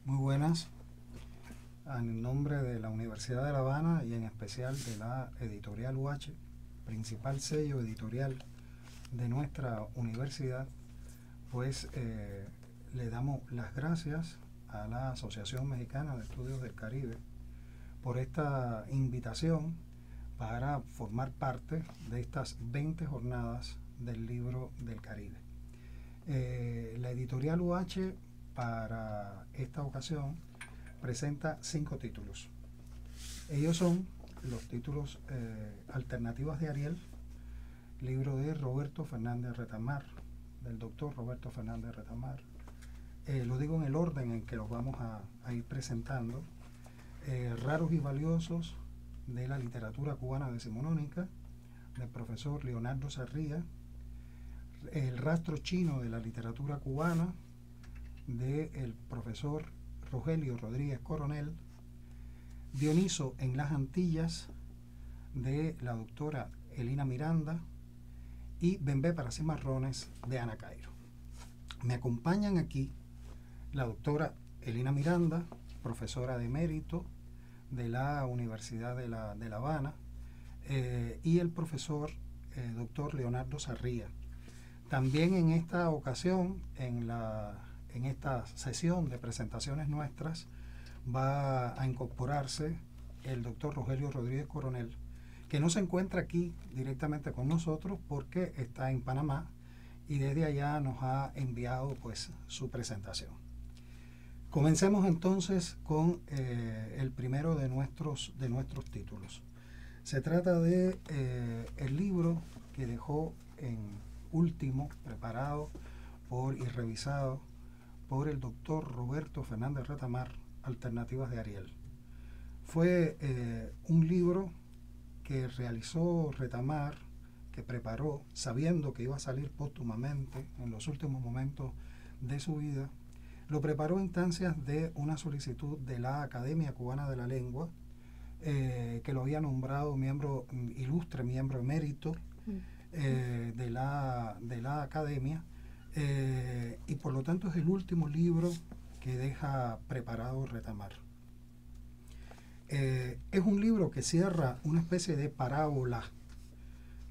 Muy buenas. En nombre de la Universidad de La Habana y en especial de la Editorial UH, principal sello editorial de nuestra universidad, pues le damos las gracias a la Asociación Mexicana de Estudios del Caribe por esta invitación para formar parte de estas 20 jornadas del libro del Caribe. La editorial UH para esta ocasión presenta 5 títulos. Ellos son los títulos Alternativas de Ariel, libro de Roberto Fernández Retamar, del doctor Roberto Fernández Retamar. Lo digo en el orden en que los vamos a ir presentando. Raros y valiosos de la literatura cubana decimonónica, del profesor Leonardo Sarría. El rastro chino de la literatura cubana, del profesor Rogelio Rodríguez Coronel. Dioniso en las Antillas, de la doctora Elina Miranda, y Bembé para Cimarrones, de Ana Cairo. Me acompañan aquí la doctora Elina Miranda, profesora de emérito de la Universidad de La Habana, y el profesor doctor Leonardo Sarría. También en esta ocasión, en esta sesión de presentaciones nuestras, va a incorporarse el doctor Rogelio Rodríguez Coronel, que no se encuentra aquí directamente con nosotros porque está en Panamá y desde allá nos ha enviado pues su presentación. Comencemos entonces con el primero de nuestros títulos. Se trata de el libro que dejó en último, preparado y revisado por el doctor Roberto Fernández Retamar, Alternativas de Ariel. Fue un libro que realizó Retamar, que preparó sabiendo que iba a salir póstumamente en los últimos momentos de su vida. Lo preparó a instancias de una solicitud de la Academia Cubana de la Lengua, que lo había nombrado ilustre miembro emérito de la Academia, y por lo tanto es el último libro que deja preparado Retamar. Es un libro que cierra una especie de parábola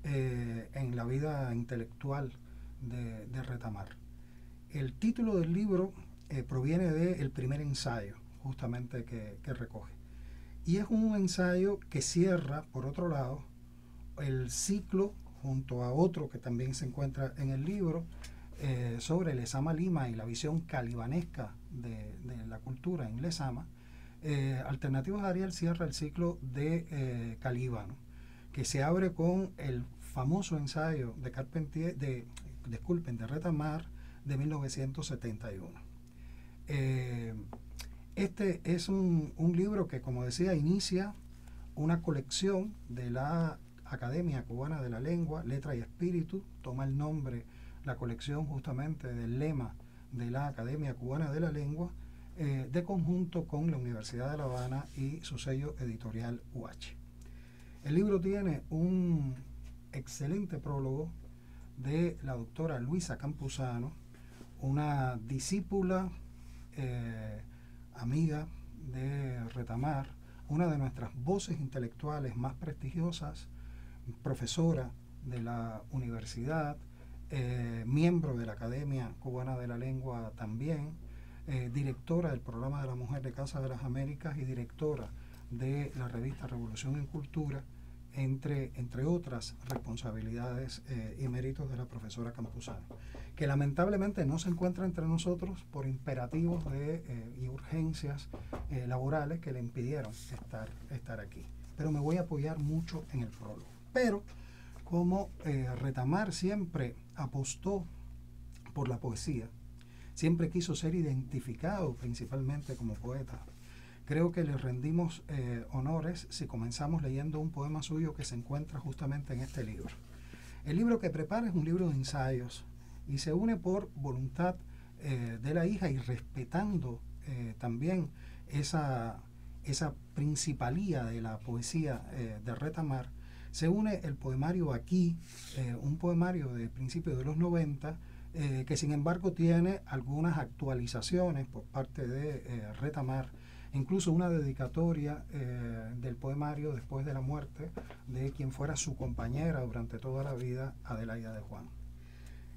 en la vida intelectual de Retamar. El título del libro proviene del primer ensayo justamente que recoge, y es un ensayo que cierra, por otro lado, el ciclo junto a otro que también se encuentra en el libro sobre Lezama Lima y la visión calibanesca de la cultura en Lezama. Alternativas de Ariel cierra el ciclo de Calíbano, que se abre con el famoso ensayo de Carpentier, de Retamar, de 1971. Este es un libro que, como decía, inicia una colección de la Academia Cubana de la Lengua, Letra y Espíritu. Toma el nombre, la colección, justamente del lema de la Academia Cubana de la Lengua, de conjunto con la Universidad de La Habana y su sello editorial UH. El libro tiene un excelente prólogo de la doctora Luisa Campuzano, una discípula, amiga de Retamar, una de nuestras voces intelectuales más prestigiosas, profesora de la universidad, miembro de la Academia Cubana de la Lengua también, directora del programa de la Mujer de Casa de las Américas y directora de la revista Revolución en Cultura, entre otras responsabilidades y méritos de la profesora Campuzano, que lamentablemente no se encuentra entre nosotros por imperativos y urgencias laborales que le impidieron estar aquí. Pero me voy a apoyar mucho en el prólogo. Pero como Retamar siempre apostó por la poesía, siempre quiso ser identificado principalmente como poeta, creo que le rendimos honores si comenzamos leyendo un poema suyo que se encuentra justamente en este libro. El libro que prepara es un libro de ensayos y se une por voluntad de la hija y respetando también esa principalía de la poesía de Retamar. Se une el poemario Aquí, un poemario de principios de los 90, que sin embargo tiene algunas actualizaciones por parte de Retamar, incluso una dedicatoria del poemario después de la muerte de quien fuera su compañera durante toda la vida, Adelaida de Juan.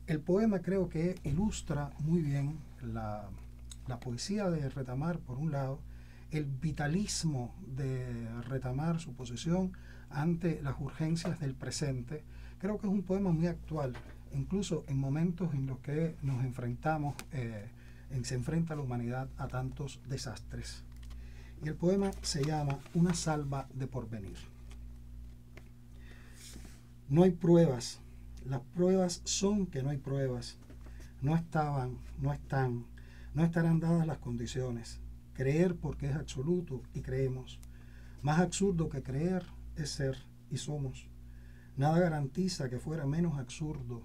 El poema creo que ilustra muy bien la poesía de Retamar, por un lado, el vitalismo de Retamar, su posición ante las urgencias del presente. Creo que es un poema muy actual, incluso en momentos en los que nos enfrentamos, se enfrenta la humanidad a tantos desastres. Y el poema se llama Una salva de porvenir. No hay pruebas, las pruebas son que no hay pruebas, no estaban, no están, no estarán dadas las condiciones. Creer porque es absoluto y creemos. Más absurdo que creer es ser y somos. Nada garantiza que fuera menos absurdo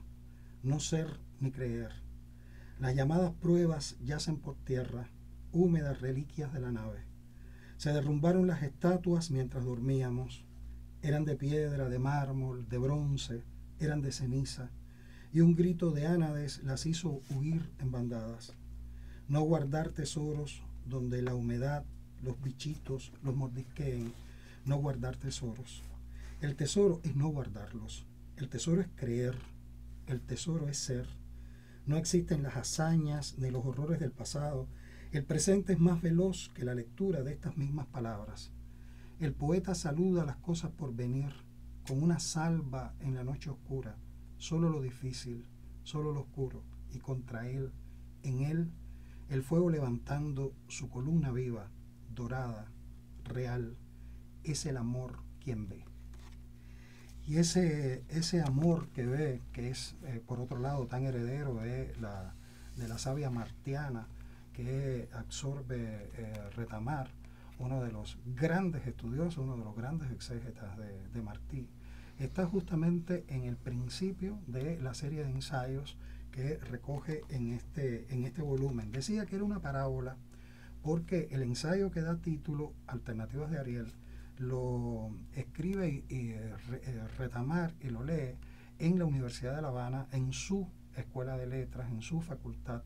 no ser ni creer. Las llamadas pruebas yacen por tierra, húmedas reliquias de la nave. Se derrumbaron las estatuas mientras dormíamos. Eran de piedra, de mármol, de bronce, eran de ceniza, y un grito de ánades las hizo huir en bandadas. No guardar tesoros donde la humedad, los bichitos los mordisqueen, no guardar tesoros. El tesoro es no guardarlos, el tesoro es creer, el tesoro es ser. No existen las hazañas ni los horrores del pasado, el presente es más veloz que la lectura de estas mismas palabras. El poeta saluda las cosas por venir, con una salva en la noche oscura, solo lo difícil, solo lo oscuro, y contra él, en él, el fuego levantando su columna viva, dorada, real, es el amor quien ve. Y ese amor que ve, que es por otro lado tan heredero de la savia martiana que absorbe Retamar, uno de los grandes estudiosos, uno de los grandes exégetas de Martí, está justamente en el principio de la serie de ensayos que recoge en este volumen. Decía que era una parábola porque el ensayo que da título Alternativas de Ariel lo escribe Retamar y lo lee en la Universidad de La Habana, en su Escuela de Letras, en su Facultad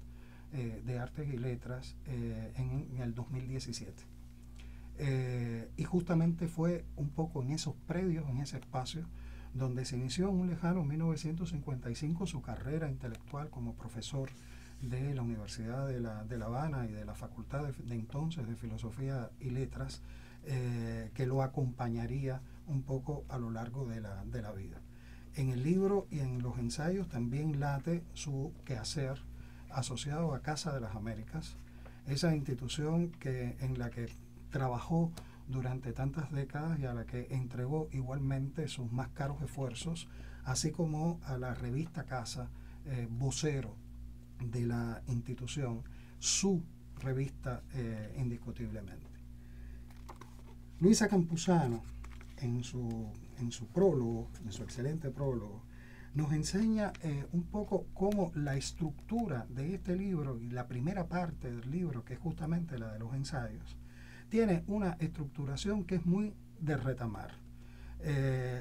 de Artes y Letras, en el 2017. Y justamente fue un poco en esos predios, en ese espacio, donde se inició en un lejano 1955 su carrera intelectual como profesor de la Universidad de La Habana y de la Facultad de entonces de Filosofía y Letras, que lo acompañaría un poco a lo largo de la vida. En el libro y en los ensayos también late su quehacer asociado a Casa de las Américas, esa institución en la que trabajó durante tantas décadas y a la que entregó igualmente sus más caros esfuerzos, así como a la revista Casa, vocero de la institución, su revista indiscutiblemente. Luisa Campuzano, en su prólogo, en su excelente prólogo, nos enseña un poco cómo la estructura de este libro y la primera parte del libro, que es justamente la de los ensayos, tiene una estructuración que es muy de Retamar.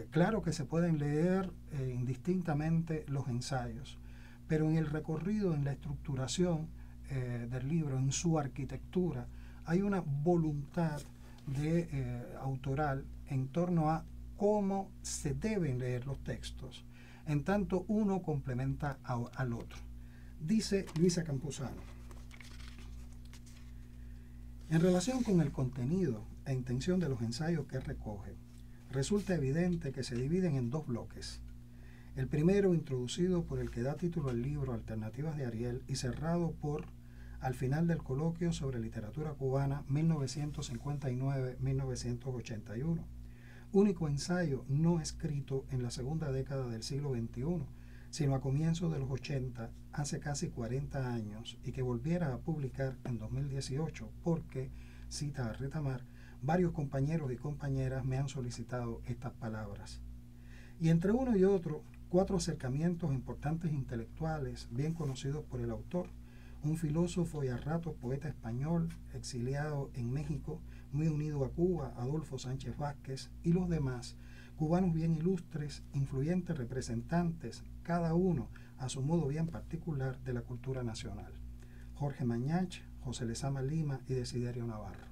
Claro que se pueden leer indistintamente los ensayos, pero en el recorrido, en la estructuración del libro, en su arquitectura, hay una voluntad autoral en torno a cómo se deben leer los textos, en tanto uno complementa al otro. Dice Luisa Campuzano: en relación con el contenido e intención de los ensayos que recoge, resulta evidente que se dividen en dos bloques. El primero, introducido por el que da título al libro Alternativas de Ariel y cerrado por Al final del coloquio sobre literatura cubana 1959-1981, único ensayo no escrito en la segunda década del siglo XXI, sino a comienzos de los 80, hace casi 40 años, y que volviera a publicar en 2018 porque, cita a Retamar, varios compañeros y compañeras me han solicitado estas palabras. Y entre uno y otro, 4 acercamientos importantes intelectuales bien conocidos por el autor: un filósofo y a ratos poeta español, exiliado en México, muy unido a Cuba, Adolfo Sánchez Vázquez, y los demás, cubanos bien ilustres, influyentes representantes, cada uno a su modo bien particular de la cultura nacional: Jorge Mañach, José Lezama Lima y Desiderio Navarro.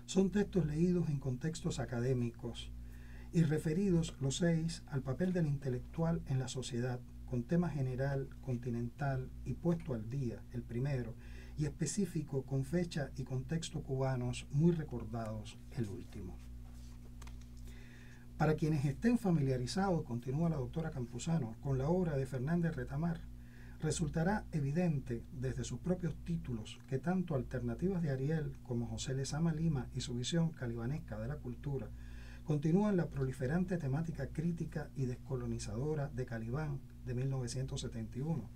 Son textos leídos en contextos académicos y referidos los 6 al papel del intelectual en la sociedad, con tema general, continental y puesto al día, el primero, y específico con fecha y contexto cubanos muy recordados, el último. Para quienes estén familiarizados, continúa la doctora Campuzano, con la obra de Fernández Retamar, resultará evidente desde sus propios títulos que tanto Alternativas de Ariel como José Lezama Lima y su visión calibanesca de la cultura continúan la proliferante temática crítica y descolonizadora de Calibán de 1971,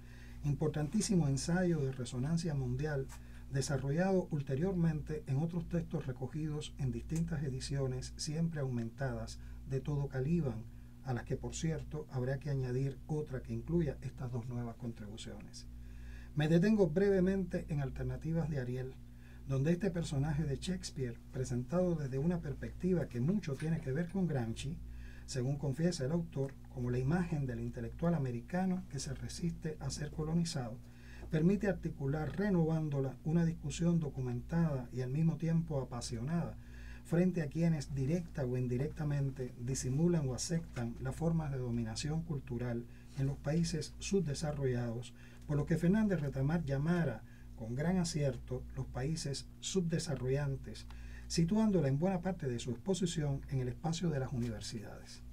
importantísimo ensayo de resonancia mundial desarrollado ulteriormente en otros textos recogidos en distintas ediciones siempre aumentadas de todo Calibán, a las que por cierto habrá que añadir otra que incluya estas 2 nuevas contribuciones. Me detengo brevemente en Alternativas de Ariel, donde este personaje de Shakespeare, presentado desde una perspectiva que mucho tiene que ver con Gramsci, según confiesa el autor, como la imagen del intelectual americano que se resiste a ser colonizado, permite articular, renovándola, una discusión documentada y al mismo tiempo apasionada frente a quienes directa o indirectamente disimulan o aceptan las formas de dominación cultural en los países subdesarrollados, por lo que Fernández Retamar llamara con gran acierto los países subdesarrollantes, situándola en buena parte de su exposición en el espacio de las universidades.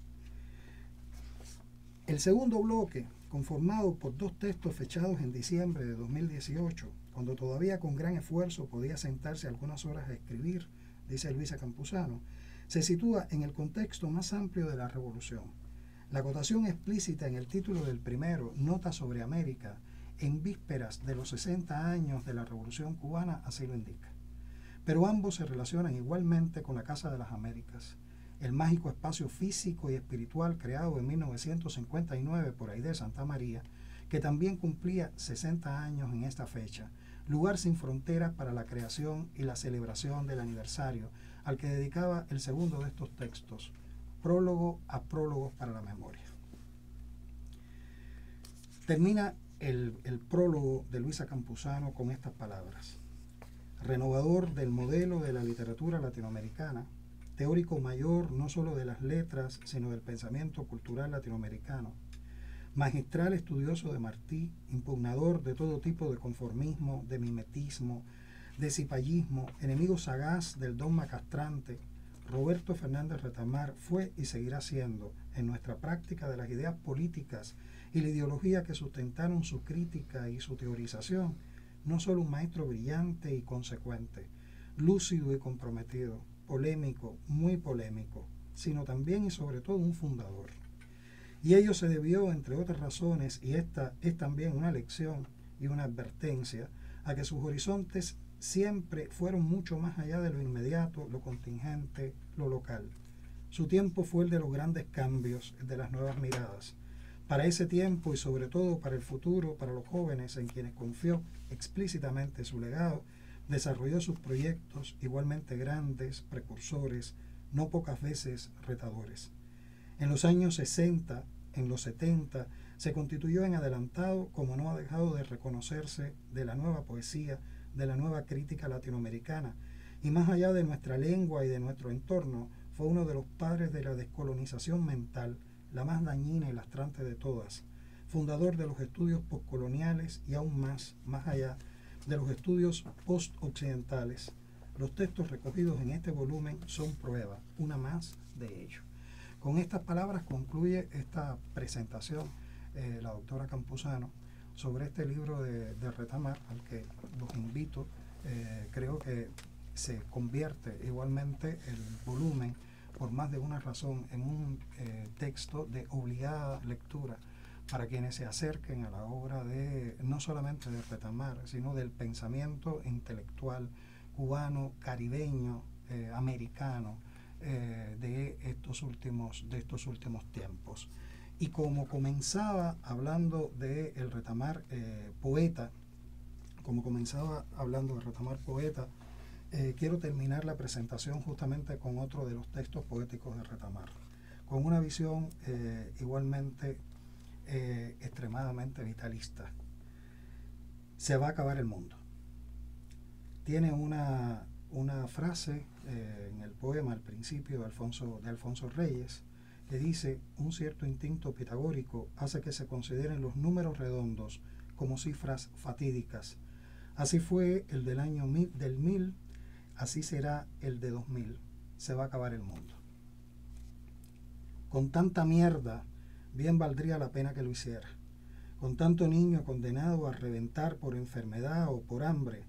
El segundo bloque, conformado por 2 textos fechados en diciembre de 2018, cuando todavía con gran esfuerzo podía sentarse algunas horas a escribir, dice Luisa Campuzano, se sitúa en el contexto más amplio de la Revolución. La acotación explícita en el título del primero, Nota sobre América, en vísperas de los 60 años de la Revolución Cubana, así lo indica. Pero ambos se relacionan igualmente con la Casa de las Américas, el mágico espacio físico y espiritual creado en 1959 por Aide Santa María, que también cumplía 60 años en esta fecha, lugar sin fronteras para la creación y la celebración del aniversario, al que dedicaba el segundo de estos textos, Prólogo a Prólogos para la Memoria. Termina el prólogo de Luisa Campuzano con estas palabras: renovador del modelo de la literatura latinoamericana, teórico mayor no solo de las letras, sino del pensamiento cultural latinoamericano, magistral estudioso de Martí, impugnador de todo tipo de conformismo, de mimetismo, de cipallismo, enemigo sagaz del dogma castrante, Roberto Fernández Retamar fue y seguirá siendo, en nuestra práctica de las ideas políticas y la ideología que sustentaron su crítica y su teorización, no solo un maestro brillante y consecuente, lúcido y comprometido, polémico, muy polémico, sino también y sobre todo un fundador. Y ello se debió, entre otras razones, y esta es también una lección y una advertencia, a que sus horizontes siempre fueron mucho más allá de lo inmediato, lo contingente, lo local. Su tiempo fue el de los grandes cambios, el de las nuevas miradas. Para ese tiempo y sobre todo para el futuro, para los jóvenes en quienes confió explícitamente su legado, desarrolló sus proyectos igualmente grandes, precursores, no pocas veces retadores. En los años 60, en los 70, se constituyó en adelantado, como no ha dejado de reconocerse, de la nueva poesía, de la nueva crítica latinoamericana, y más allá de nuestra lengua y de nuestro entorno, fue uno de los padres de la descolonización mental, la más dañina y lastrante de todas, fundador de los estudios postcoloniales y aún más allá, de los estudios post-occidentales. Los textos recogidos en este volumen son prueba, una más de ello. Con estas palabras concluye esta presentación la doctora Campuzano sobre este libro de Retamar, al que los invito. Creo que se convierte igualmente el volumen, por más de una razón, en un texto de obligada lectura para quienes se acerquen a la obra de no solamente de Retamar, sino del pensamiento intelectual cubano, caribeño, americano, de estos últimos tiempos. Y como comenzaba hablando de el Retamar poeta, quiero terminar la presentación justamente con otro de los textos poéticos de Retamar, con una visión igualmente extremadamente vitalista. Se va a acabar el mundo. Tiene una frase en el poema al principio de Alfonso Reyes, que dice: un cierto instinto pitagórico hace que se consideren los números redondos como cifras fatídicas. Así fue el del año 1000, así será el de 2000. Se va a acabar el mundo. Con tanta mierda, bien valdría la pena que lo hiciera. Con tanto niño condenado a reventar por enfermedad o por hambre,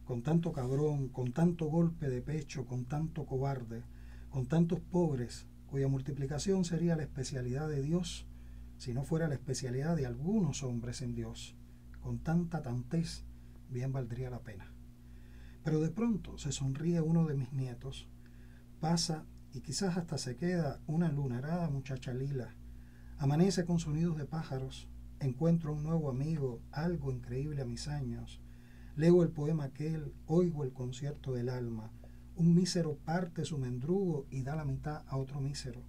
con tanto cabrón, con tanto golpe de pecho, con tanto cobarde, con tantos pobres, cuya multiplicación sería la especialidad de Dios, si no fuera la especialidad de algunos hombres en Dios. Con tanta tantez, bien valdría la pena. Pero de pronto se sonríe uno de mis nietos, pasa y quizás hasta se queda una lunarada muchacha lila, amanece con sonidos de pájaros, encuentro un nuevo amigo, algo increíble a mis años, leo el poema aquel, oigo el concierto del alma, un mísero parte su mendrugo y da la mitad a otro mísero.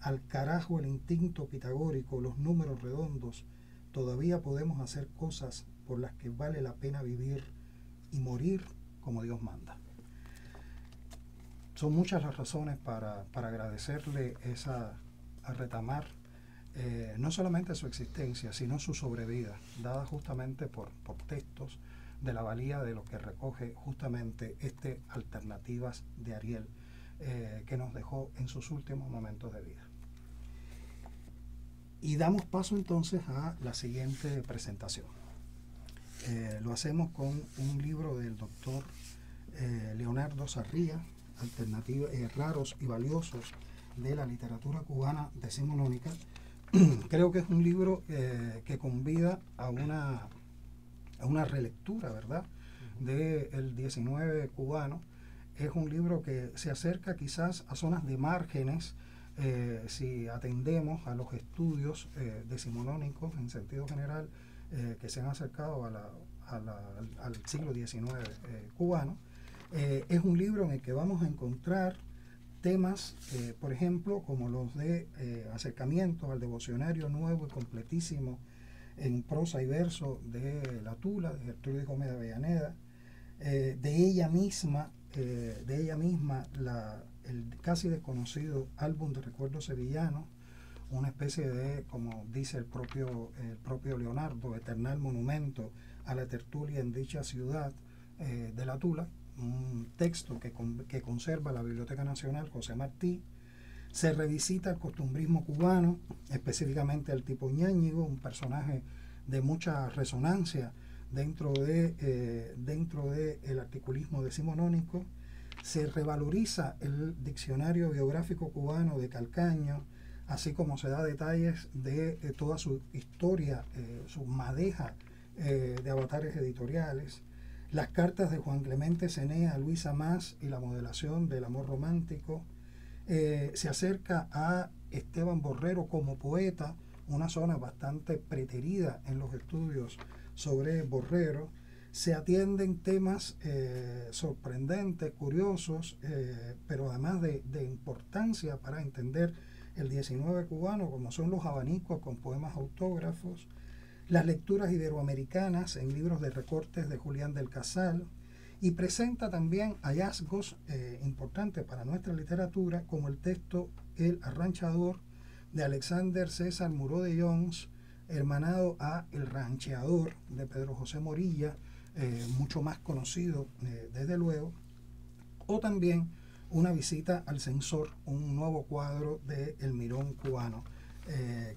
Al carajo el instinto pitagórico, los números redondos, todavía podemos hacer cosas por las que vale la pena vivir y morir como Dios manda. Son muchas las razones para agradecerle a Retamar, no solamente su existencia, sino su sobrevida, dada justamente por textos de la valía de lo que recoge justamente Alternativas de Ariel, que nos dejó en sus últimos momentos de vida. Y damos paso entonces a la siguiente presentación. Lo hacemos con un libro del doctor Leonardo Sarria, Raros y Valiosos de la literatura cubana decimonónica. Creo que es un libro que convida a una relectura, ¿verdad?, del 19 cubano. Es un libro que se acerca quizás a zonas de márgenes, si atendemos a los estudios decimonónicos en sentido general que se han acercado al siglo XIX cubano. Es un libro en el que vamos a encontrar temas, por ejemplo, como los de acercamientos al devocionario nuevo y completísimo en prosa y verso de La Tula, de Gertrudis Gómez de Avellaneda, de ella misma el casi desconocido álbum de recuerdos sevillanos, una especie de, como dice el propio Leonardo, eternal monumento a la tertulia en dicha ciudad de La Tula, un texto que conserva la Biblioteca Nacional José Martí. Se revisita el costumbrismo cubano, específicamente el tipo Ñáñigo, un personaje de mucha resonancia dentro de el articulismo decimonónico. Se revaloriza el diccionario biográfico cubano de Calcaño, así como se da detalles de toda su historia, su madeja de avatares editoriales. Las cartas de Juan Clemente Cenea a Luisa Más y la modelación del amor romántico. Se acerca a Esteban Borrero como poeta, una zona bastante preterida en los estudios sobre Borrero. Se atienden temas sorprendentes, curiosos, pero además de importancia para entender el 19 cubano, como son los abanicos con poemas autógrafos, las lecturas iberoamericanas en libros de recortes de Julián del Casal, y presenta también hallazgos importantes para nuestra literatura, como el texto El Arranchador de Alexander César Muró de Jones, hermanado a El Rancheador de Pedro José Morilla, mucho más conocido desde luego, o también una visita al censor, un nuevo cuadro de El Mirón cubano,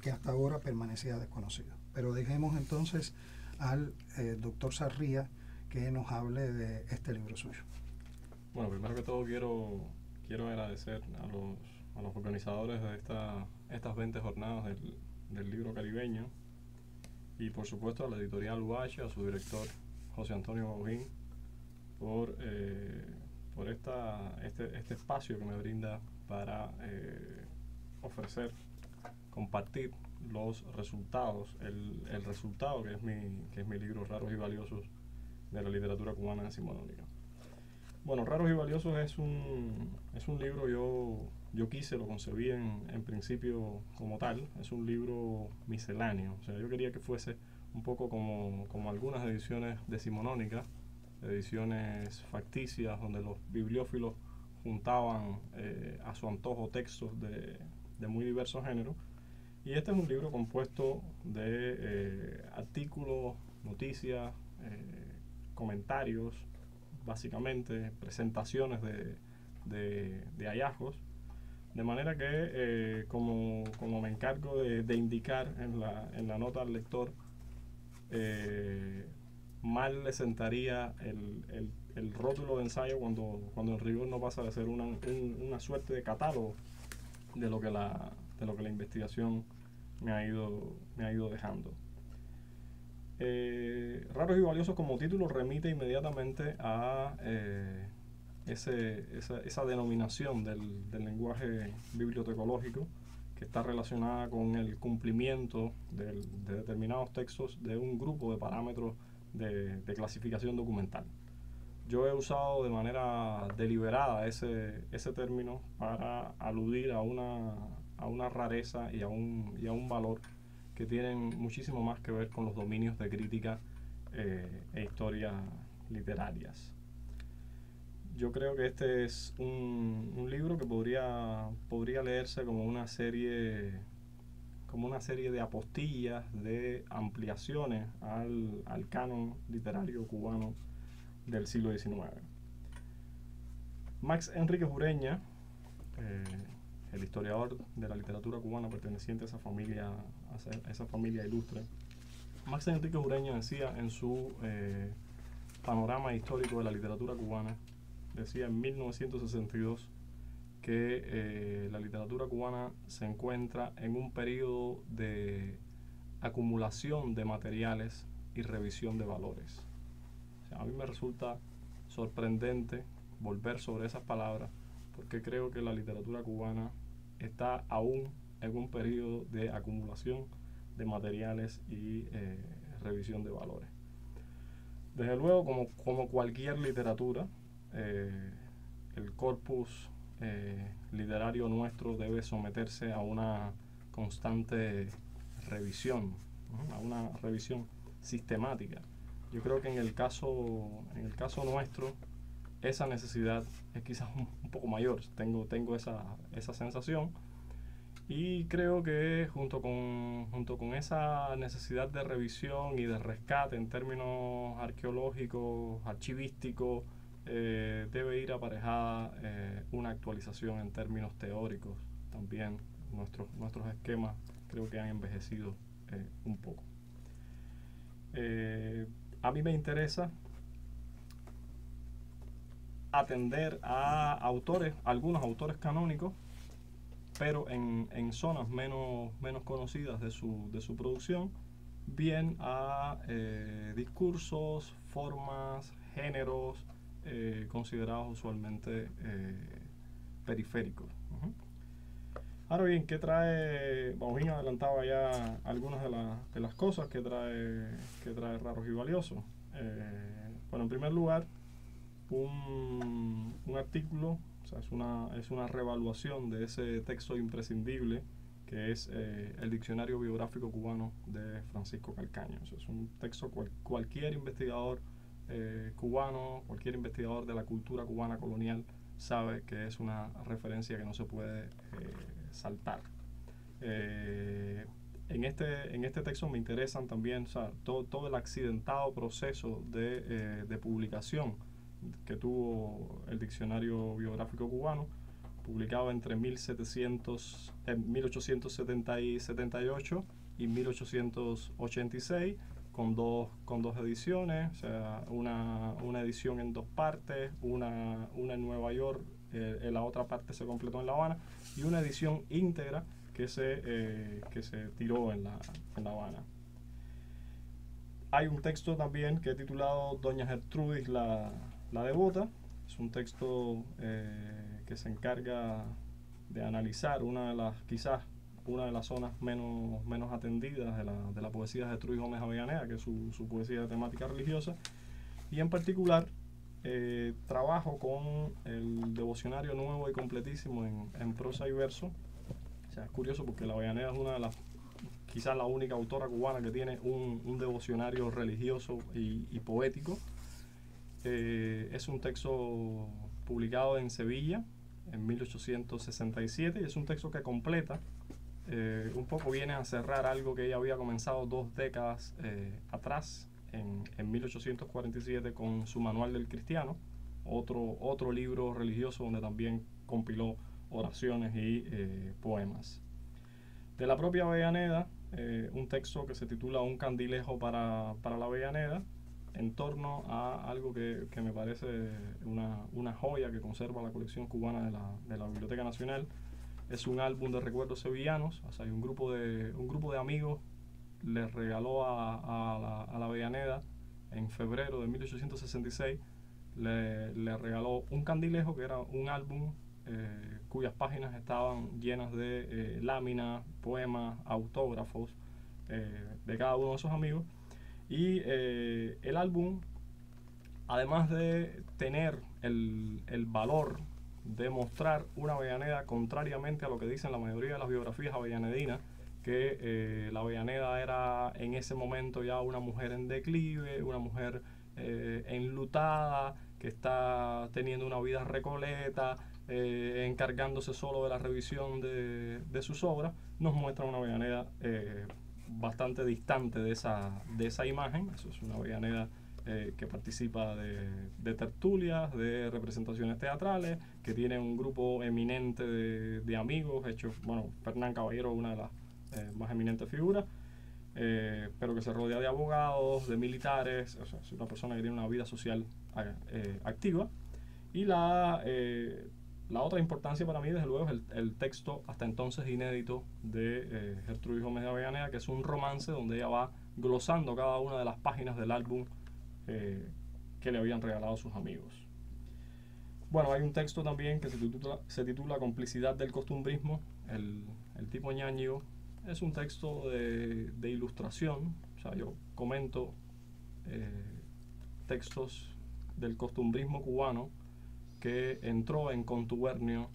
que hasta ahora permanecía desconocido. Pero dejemos entonces al doctor Sarria que nos hable de este libro suyo. Bueno, primero que todo quiero agradecer a los organizadores de estas 20 jornadas del libro caribeño, y por supuesto a la editorial UH, a su director José Antonio Baujín, por este espacio que me brinda para ofrecer, compartir los resultados, el resultado que es mi libro Raros y Valiosos de la literatura cubana decimonónica. Bueno, Raros y Valiosos es un libro, yo yo lo concebí en principio como tal. Es un libro misceláneo. O sea, yo quería que fuese un poco como algunas ediciones decimonónicas, ediciones facticias, donde los bibliófilos juntaban a su antojo textos de muy diversos géneros. Y este es un libro compuesto de artículos, noticias, comentarios, básicamente presentaciones de hallazgos, de manera que como me encargo de indicar en la nota al lector, mal le sentaría el rótulo de ensayo cuando en rigor no pasa de ser una suerte de catálogo de lo que la investigación me ha ido dejando. Raros y valiosos como título remite inmediatamente a esa denominación del lenguaje bibliotecológico, que está relacionada con el cumplimiento de determinados textos de un grupo de parámetros de clasificación documental. Yo he usado de manera deliberada ese término para aludir a una rareza y a un valor que tienen muchísimo más que ver con los dominios de crítica e historia literarias. Yo creo que este es un libro que podría leerse como una serie de apostillas, de ampliaciones al canon literario cubano del siglo XIX. Max Enríquez Ureña, el historiador de la literatura cubana perteneciente a esa familia ilustre, Max Enríquez Ureña decía en su panorama histórico de la literatura cubana, decía en 1962 que la literatura cubana se encuentra en un periodo de acumulación de materiales y revisión de valores. O sea, a mí me resulta sorprendente volver sobre esas palabras, porque creo que la literatura cubana está aún en un periodo de acumulación de materiales y revisión de valores. Desde luego, como cualquier literatura, el corpus literario nuestro debe someterse a una constante revisión, ¿no? A una revisión sistemática. Yo creo que en el caso nuestro, esa necesidad es quizás un poco mayor. Tengo esa sensación, y creo que junto con esa necesidad de revisión y de rescate en términos arqueológicos, archivísticos, debe ir aparejada una actualización en términos teóricos también. Nuestros esquemas creo que han envejecido un poco. A mí me interesa atender a algunos autores canónicos, pero en zonas menos conocidas de su producción, bien a discursos, formas, géneros considerados usualmente periféricos. Ahora bien, ¿qué trae? Baujín adelantaba ya algunas de las cosas que trae Raros y Valiosos. Bueno, en primer lugar, un artículo, o sea, es una reevaluación de ese texto imprescindible que es el Diccionario Biográfico Cubano de Francisco Calcaño. O sea, es un texto cualquier investigador cubano, cualquier investigador de la cultura cubana colonial sabe que es una referencia que no se puede saltar. En este texto me interesan también, o sea, todo el accidentado proceso de publicación que tuvo el Diccionario Biográfico Cubano, publicado entre 1878 y 1886, con dos ediciones, o sea, una edición en dos partes, una en Nueva York, la otra parte se completó en La Habana, y una edición íntegra que se tiró en La Habana. Hay un texto también que he titulado Doña Gertrudis la Devota. Es un texto que se encarga de analizar quizás una de las zonas menos atendidas de la poesía de Gertrudis Gómez Avellaneda, que es su poesía de temática religiosa, y en particular trabajo con el devocionario nuevo y completísimo en prosa y verso. O sea, es curioso porque la Avellaneda es una de las, quizás la única autora cubana que tiene un devocionario religioso y poético. Es un texto publicado en Sevilla en 1867 y es un texto que completa, un poco viene a cerrar algo que ella había comenzado 2 décadas atrás, en 1847, con su Manual del Cristiano, otro libro religioso donde también compiló oraciones y poemas. De la propia Avellaneda, un texto que se titula Un candilejo para la Avellaneda, en torno a algo que me parece una joya que conserva la colección cubana de la Biblioteca Nacional. Es un álbum de recuerdos sevillanos. O sea, hay un grupo de amigos les regaló a la Avellaneda en febrero de 1866, le regaló un candilejo, que era un álbum cuyas páginas estaban llenas de láminas, poemas, autógrafos de cada uno de esos amigos. Y el álbum, además de tener el valor de mostrar una Avellaneda contrariamente a lo que dicen la mayoría de las biografías avellanedinas, que la Avellaneda era en ese momento ya una mujer en declive, una mujer enlutada, que está teniendo una vida recoleta, encargándose solo de la revisión de sus obras, nos muestra una Avellaneda bastante distante de esa imagen. Eso es una Avellaneda que participa de tertulias, de representaciones teatrales, que tiene un grupo eminente de amigos, Fernán Caballero, una de las más eminentes figuras, pero que se rodea de abogados, de militares. O sea, es una persona que tiene una vida social activa. Y la otra importancia para mí, desde luego, es el texto hasta entonces inédito de Gertrudis Gómez de Avellaneda, que es un romance donde ella va glosando cada una de las páginas del álbum que le habían regalado sus amigos. Bueno, hay un texto también que se titula Complicidad del costumbrismo. El tipo Ñáñigo es un texto de ilustración. O sea, yo comento textos del costumbrismo cubano que entró en contubernio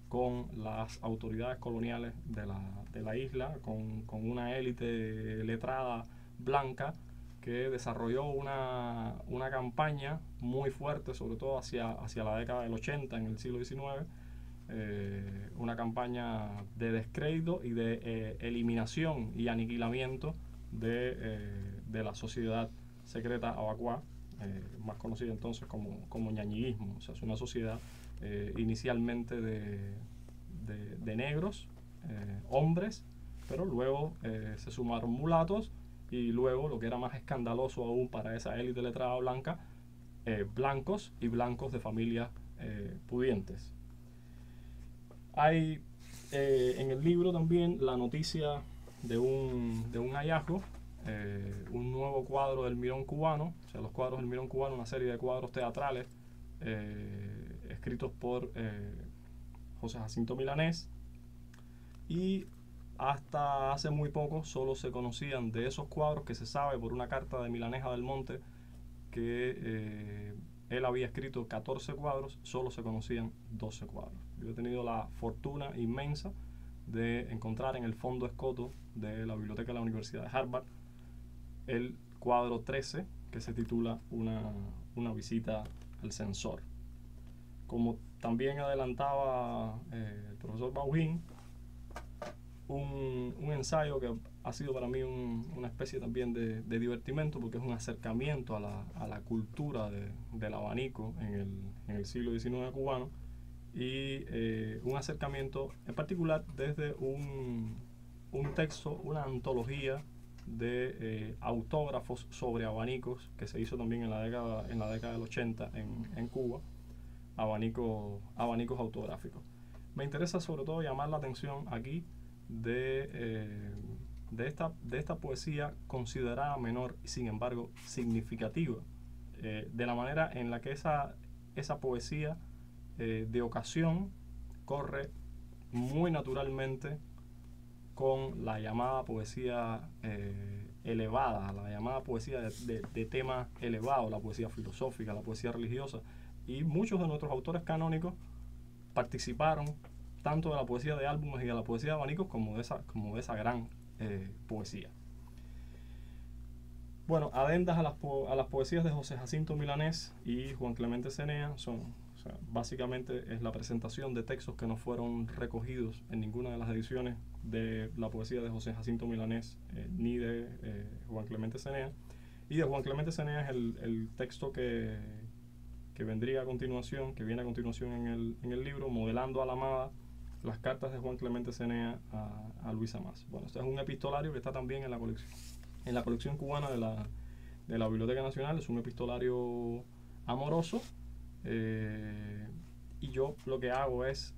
con las autoridades coloniales de la isla, con una élite letrada blanca que desarrolló una campaña muy fuerte, sobre todo hacia la década del 80, en el siglo XIX, una campaña de descrédito y de eliminación y aniquilamiento de la sociedad secreta abacuá, más conocida entonces como ñañiguismo. O sea, es una sociedad inicialmente de negros, hombres, pero luego se sumaron mulatos, y luego, lo que era más escandaloso aún para esa élite letrada blanca, blancos y blancos de familias pudientes. Hay en el libro también la noticia de un hallazgo, un nuevo cuadro del Mirón cubano. O sea, los cuadros del Mirón cubano, una serie de cuadros teatrales escritos por José Jacinto Milanés, y hasta hace muy poco solo se conocían de esos cuadros, que se sabe por una carta de Milaneja del Monte que él había escrito 14 cuadros, solo se conocían 12 cuadros. Yo he tenido la fortuna inmensa de encontrar en el fondo escoto de la biblioteca de la Universidad de Harvard el cuadro 13, que se titula Una visita al censor. Como también adelantaba el profesor Bauhin, un ensayo que ha sido para mí una especie también de divertimento, porque es un acercamiento a la cultura del abanico en el siglo XIX cubano, y un acercamiento en particular desde un texto, una antología de autógrafos sobre abanicos, que se hizo también en la década del 80 en Cuba, abanicos autográficos. Me interesa sobre todo llamar la atención aquí de esta poesía considerada menor y sin embargo significativa, de la manera en la que esa poesía de ocasión corre muy naturalmente con la llamada poesía elevada, la llamada poesía de tema elevado, la poesía filosófica, la poesía religiosa, y muchos de nuestros autores canónicos participaron tanto de la poesía de álbumes y de la poesía de abanicos como de esa gran poesía. Bueno, adendas a las poesías de José Jacinto Milanés y Juan Clemente Cenea básicamente es la presentación de textos que no fueron recogidos en ninguna de las ediciones de la poesía de José Jacinto Milanés ni de Juan Clemente Cenea. Y de Juan Clemente Cenea es el texto que vendría a continuación, que viene a continuación en el libro, modelando a la amada, las cartas de Juan Clemente Cenea a Luisa Mas. Bueno, este es un epistolario que está también en la colección cubana de la Biblioteca Nacional. Es un epistolario amoroso, y yo lo que hago es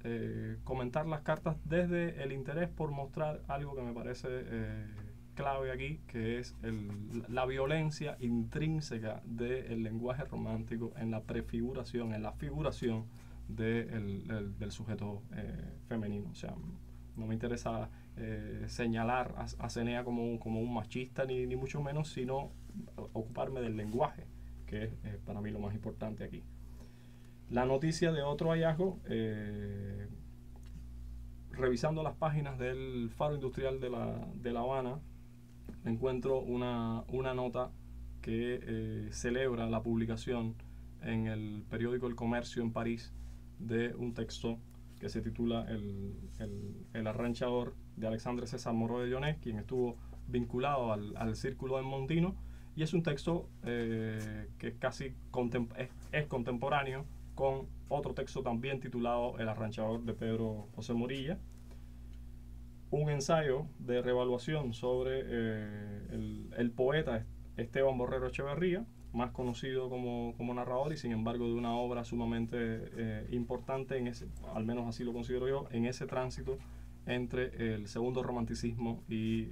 comentar las cartas desde el interés por mostrar algo que me parece clave aquí, que es la violencia intrínseca del lenguaje romántico en la prefiguración, en la figuración del sujeto femenino. O sea, no me interesa señalar a Cenea como un machista, ni mucho menos, sino ocuparme del lenguaje, que es para mí lo más importante aquí. La noticia de otro hallazgo, revisando las páginas del Faro Industrial de La Habana, encuentro una nota que celebra la publicación en el periódico El Comercio en París de un texto que se titula El Arranchador, de Alexandre César Moreau de Llonés, quien estuvo vinculado al Círculo del Mondino, y es un texto que casi es contemporáneo con otro texto también titulado El Arranchador, de Pedro José Morilla, un ensayo de reevaluación sobre el poeta Esteban Borrero Echeverría, más conocido como narrador, y sin embargo de una obra sumamente importante, al menos así lo considero yo, en ese tránsito entre el segundo romanticismo y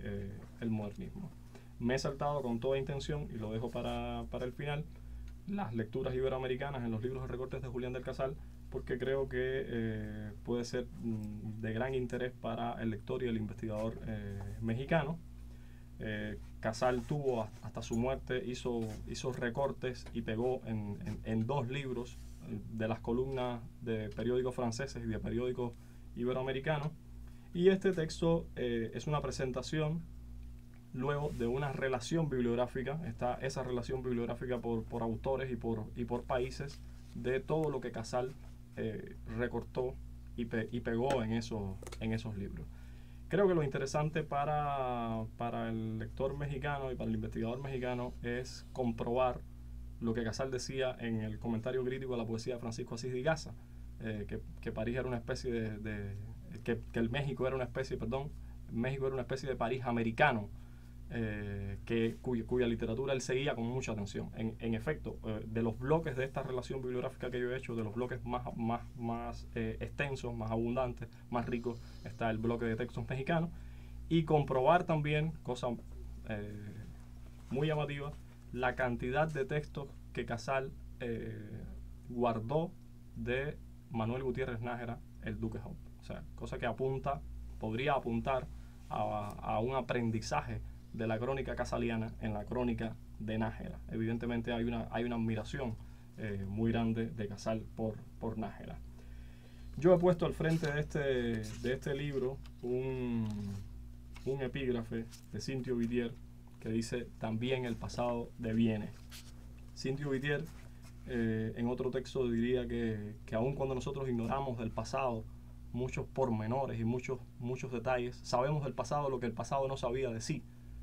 el modernismo. Me he saltado con toda intención, y lo dejo para el final, las lecturas iberoamericanas en los libros de recortes de Julián del Casal, porque creo que puede ser de gran interés para el lector y el investigador mexicano. Casal tuvo hasta su muerte, hizo recortes y pegó en 2 libros de las columnas de periódicos franceses y de periódicos iberoamericanos, y este texto es una presentación luego de una relación bibliográfica. Está esa relación bibliográfica por autores y por países de todo lo que Casal recortó y pegó en esos libros. Creo que lo interesante para el lector mexicano y para el investigador mexicano es comprobar lo que Casal decía en el comentario crítico a la poesía de Francisco Asís de Igaza, que París era una especie México era una especie de París americano, cuya literatura él seguía con mucha atención. En efecto, de los bloques de esta relación bibliográfica que yo he hecho, de los bloques más extensos, más abundantes, más ricos, está el bloque de textos mexicanos, y comprobar también, cosa muy llamativa, la cantidad de textos que Casal guardó de Manuel Gutiérrez Nájera, el Duque Hope. O sea, cosa que podría apuntar a un aprendizaje de la crónica casaliana en la crónica de Nájera. Evidentemente hay una admiración muy grande de Casal por Nájera. Yo he puesto al frente de este libro un epígrafe de Cintio Vitier que dice: también el pasado deviene. Cintio Vitier en otro texto diría que aun cuando nosotros ignoramos del pasado muchos pormenores y muchos detalles, sabemos del pasado lo que el pasado no sabía de sí.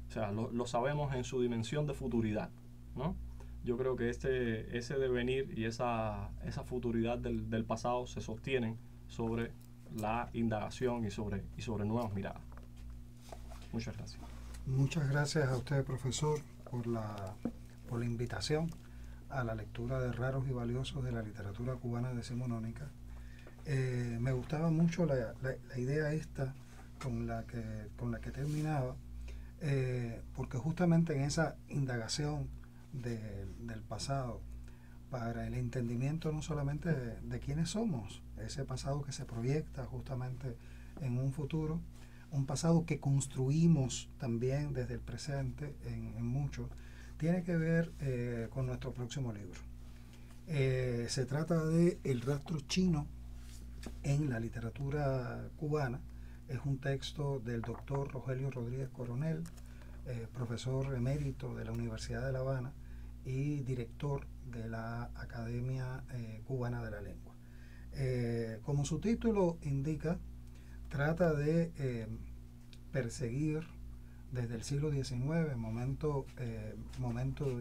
O sea, lo sabemos en su dimensión de futuridad, ¿no? Yo creo que ese devenir y esa futuridad del pasado se sostienen sobre la indagación y sobre nuevas miradas. Muchas gracias. Muchas gracias a usted, profesor, por la invitación a la lectura de Raros y Valiosos de la literatura cubana decimonónica. Me gustaba mucho la idea esta con la que terminaba, porque justamente en esa indagación del pasado, para el entendimiento no solamente de quiénes somos, ese pasado que se proyecta justamente en un futuro, un pasado que construimos también desde el presente en mucho, tiene que ver con nuestro próximo libro. Se trata de El rastro chino en la literatura cubana. Es un texto del doctor Rogelio Rodríguez Coronel, profesor emérito de la Universidad de La Habana y director de la Academia Cubana de la Lengua. Como su título indica, trata de perseguir desde el siglo XIX, momento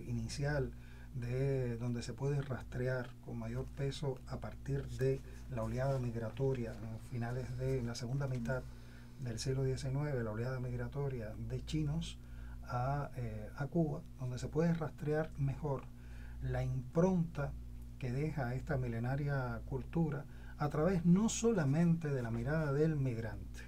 inicial de donde se puede rastrear con mayor peso a partir de la oleada migratoria en finales de la segunda mitad del siglo XIX, la oleada migratoria de chinos a Cuba, donde se puede rastrear mejor la impronta que deja esta milenaria cultura a través no solamente de la mirada del migrante,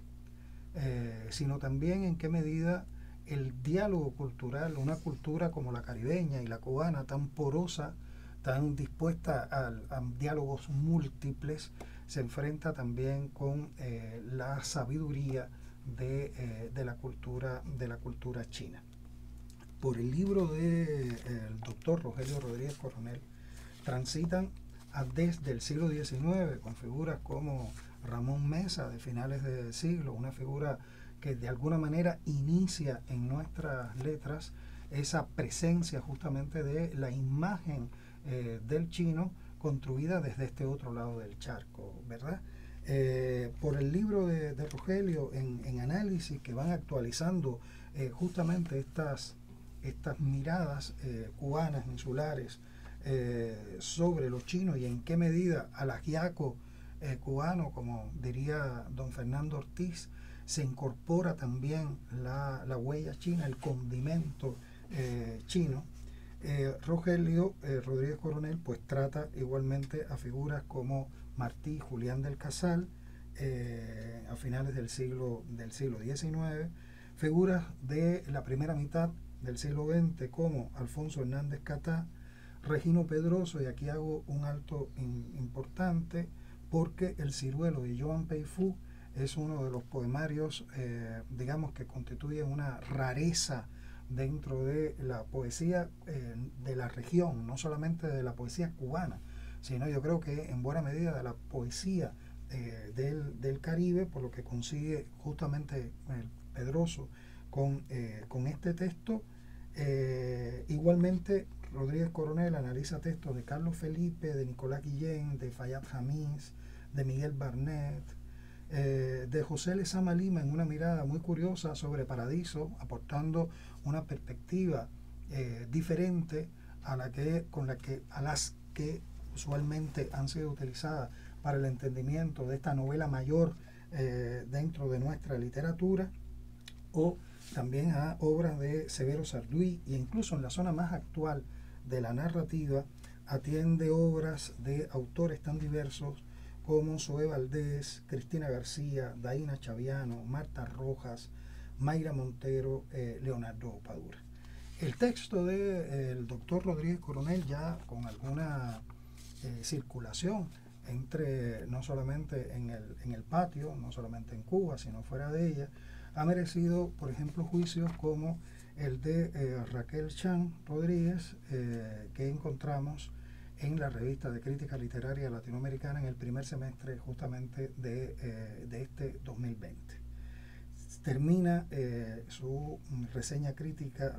sino también en qué medida el diálogo cultural, una cultura como la caribeña y la cubana, tan porosa, tan dispuesta a diálogos múltiples, se enfrenta también con la sabiduría de la cultura china. Por el libro del doctor Rogelio Rodríguez Coronel, transitan desde el siglo XIX con figuras como Ramón Mesa de finales del siglo, una figura que de alguna manera inicia en nuestras letras esa presencia justamente de la imagen del chino construida desde este otro lado del charco, ¿verdad? Por el libro de Rogelio en análisis que van actualizando justamente estas miradas cubanas, insulares, sobre los chinos y en qué medida al ajiaco cubano, como diría don Fernando Ortiz, se incorpora también la huella china, el condimento chino. Rogelio Rodríguez Coronel pues trata igualmente a figuras como Martí Julián del Casal a finales del siglo XIX, figuras de la primera mitad del siglo XX como Alfonso Hernández Catá, Regino Pedroso, y aquí hago un alto importante porque El ciruelo de Joan Peifú es uno de los poemarios, digamos, que constituyen una rareza dentro de la poesía de la región, no solamente de la poesía cubana, sino yo creo que en buena medida de la poesía del Caribe, por lo que consigue justamente el Pedroso con este texto. Igualmente, Rodríguez Coronel analiza textos de Carlos Felipe, de Nicolás Guillén, de Fayad Jamís, de Miguel Barnett, de José Lezama Lima en una mirada muy curiosa sobre Paradiso, aportando una perspectiva diferente a las que usualmente han sido utilizadas para el entendimiento de esta novela mayor dentro de nuestra literatura, o también a obras de Severo Sarduy, e incluso en la zona más actual de la narrativa atiende obras de autores tan diversos como Zoé Valdés, Cristina García, Daina Chaviano, Marta Rojas, Mayra Montero, Leonardo Padura. El texto del doctor Rodríguez Coronel, ya con alguna circulación entre, no solamente en el patio, no solamente en Cuba, sino fuera de ella, ha merecido, por ejemplo, juicios como el de Raquel Chan Rodríguez, que encontramos en la revista de crítica literaria latinoamericana en el primer semestre justamente de este 2020. Termina su reseña crítica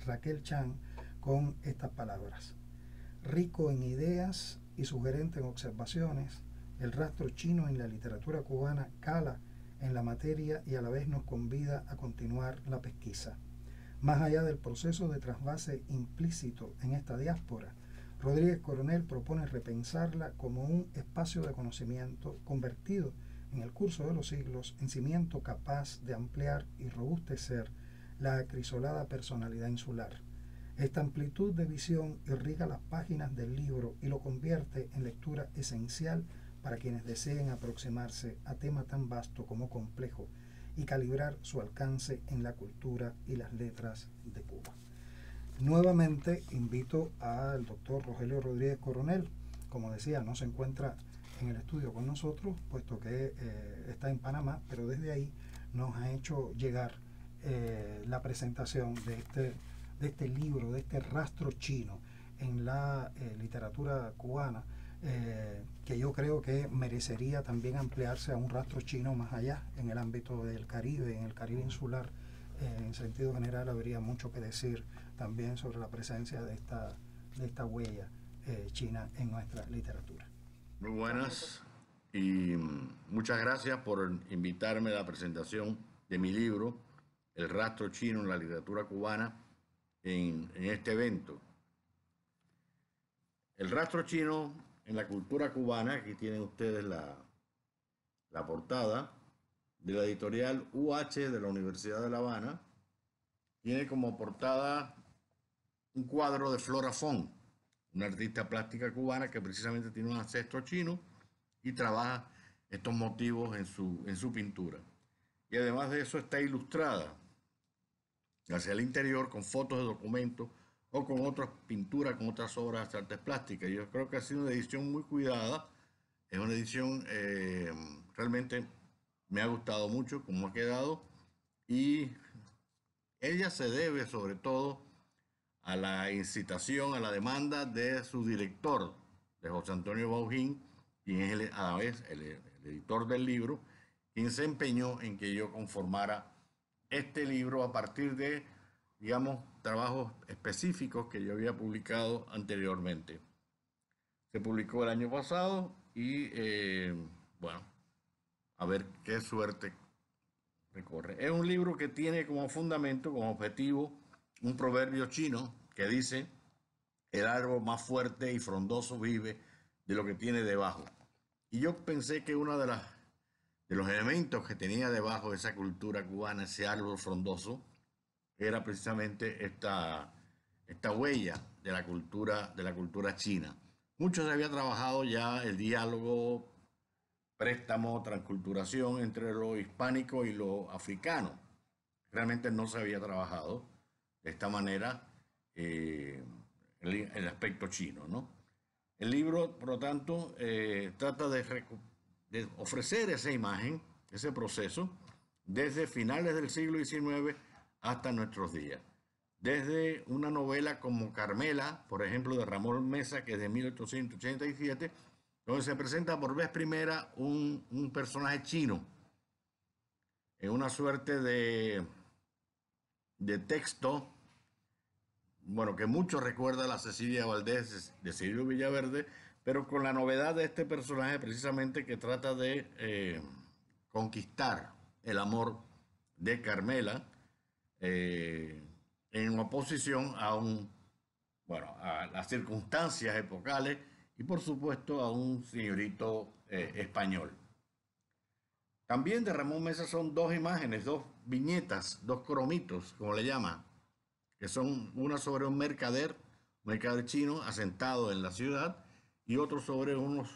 Raquel Chan con estas palabras: rico en ideas y sugerente en observaciones, el rastro chino en la literatura cubana cala en la materia y a la vez nos convida a continuar la pesquisa. Más allá del proceso de trasvase implícito en esta diáspora, Rodríguez Coronel propone repensarla como un espacio de conocimiento convertido en el curso de los siglos en cimiento capaz de ampliar y robustecer la acrisolada personalidad insular. Esta amplitud de visión irriga las páginas del libro y lo convierte en lectura esencial para quienes deseen aproximarse a tema tan vasto como complejo y calibrar su alcance en la cultura y las letras de Cuba. Nuevamente invito al doctor Rogelio Rodríguez Coronel. Como decía, no se encuentra en el estudio con nosotros, puesto que está en Panamá, pero desde ahí nos ha hecho llegar la presentación de este libro, de este rastro chino en la literatura cubana, que yo creo que merecería también ampliarse a un rastro chino más allá, en el ámbito del Caribe, en el Caribe insular. En sentido general habría mucho que decir también sobre la presencia de esta huella china en nuestra literatura. Muy buenas y muchas gracias por invitarme a la presentación de mi libro, El rastro chino en la literatura cubana, en este evento. El rastro chino en la cultura cubana, aquí tienen ustedes la portada, de la editorial UH de la Universidad de La Habana, tiene como portada un cuadro de Flora Fon, una artista plástica cubana que precisamente tiene un ancestro chino y trabaja estos motivos en su pintura. Y además de eso está ilustrada hacia el interior con fotos de documentos o con otras pinturas, con otras obras de artes plásticas. Yo creo que ha sido una edición muy cuidada, es una edición realmente me ha gustado mucho cómo ha quedado, y ella se debe sobre todo a la incitación, a la demanda de su director, de José Antonio Baujín, quien es a la vez el editor del libro, quien se empeñó en que yo conformara este libro a partir de, digamos, trabajos específicos que yo había publicado anteriormente. Se publicó el año pasado y, bueno, a ver qué suerte recorre. Es un libro que tiene como fundamento, como objetivo, un proverbio chino que dice: el árbol más fuerte y frondoso vive de lo que tiene debajo. Y yo pensé que uno de los elementos que tenía debajo de esa cultura cubana, ese árbol frondoso, era precisamente esta huella de la cultura china. Mucho se había trabajado ya el diálogo, préstamo, transculturación entre lo hispánico y lo africano. Realmente no se había trabajado de esta manera el aspecto chino, ¿no? El libro, por lo tanto, trata de ofrecer esa imagen, ese proceso, desde finales del siglo XIX hasta nuestros días. Desde una novela como Carmela, por ejemplo, de Ramón Mesa, que es de 1887, donde se presenta por vez primera un personaje chino en una suerte de texto, bueno, que mucho recuerda a la Cecilia Valdés de Cirilo Villaverde, pero con la novedad de este personaje precisamente que trata de conquistar el amor de Carmela en oposición a las circunstancias epocales y por supuesto a un señorito español. También de Ramón Mesa son dos imágenes, dos viñetas, dos cromitos, como le llama, que son una sobre un mercader chino asentado en la ciudad, y otro sobre unos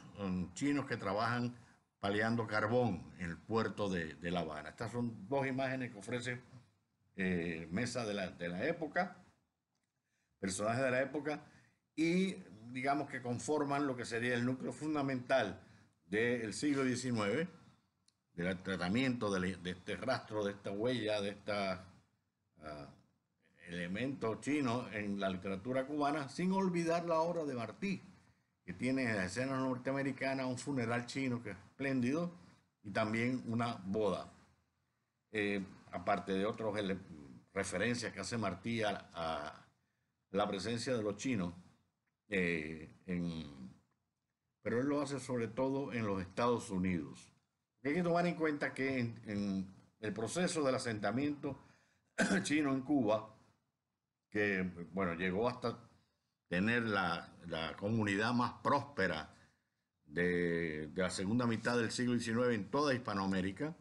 chinos que trabajan paleando carbón en el puerto de La Habana. Estas son dos imágenes que ofrece Mesa de la época, personajes de la época, y digamos que conforman lo que sería el núcleo fundamental del siglo XIX, del tratamiento de este rastro, de esta huella, de este elemento chino en la literatura cubana, sin olvidar la obra de Martí, que tiene en la escena norteamericana un funeral chino que es espléndido y también una boda. Aparte de otras referencias que hace Martí a la presencia de los chinos, pero él lo hace sobre todo en los Estados Unidos. Hay que tomar en cuenta que en el proceso del asentamiento chino en Cuba, que bueno, llegó hasta tener la comunidad más próspera de la segunda mitad del siglo XIX en toda Hispanoamérica,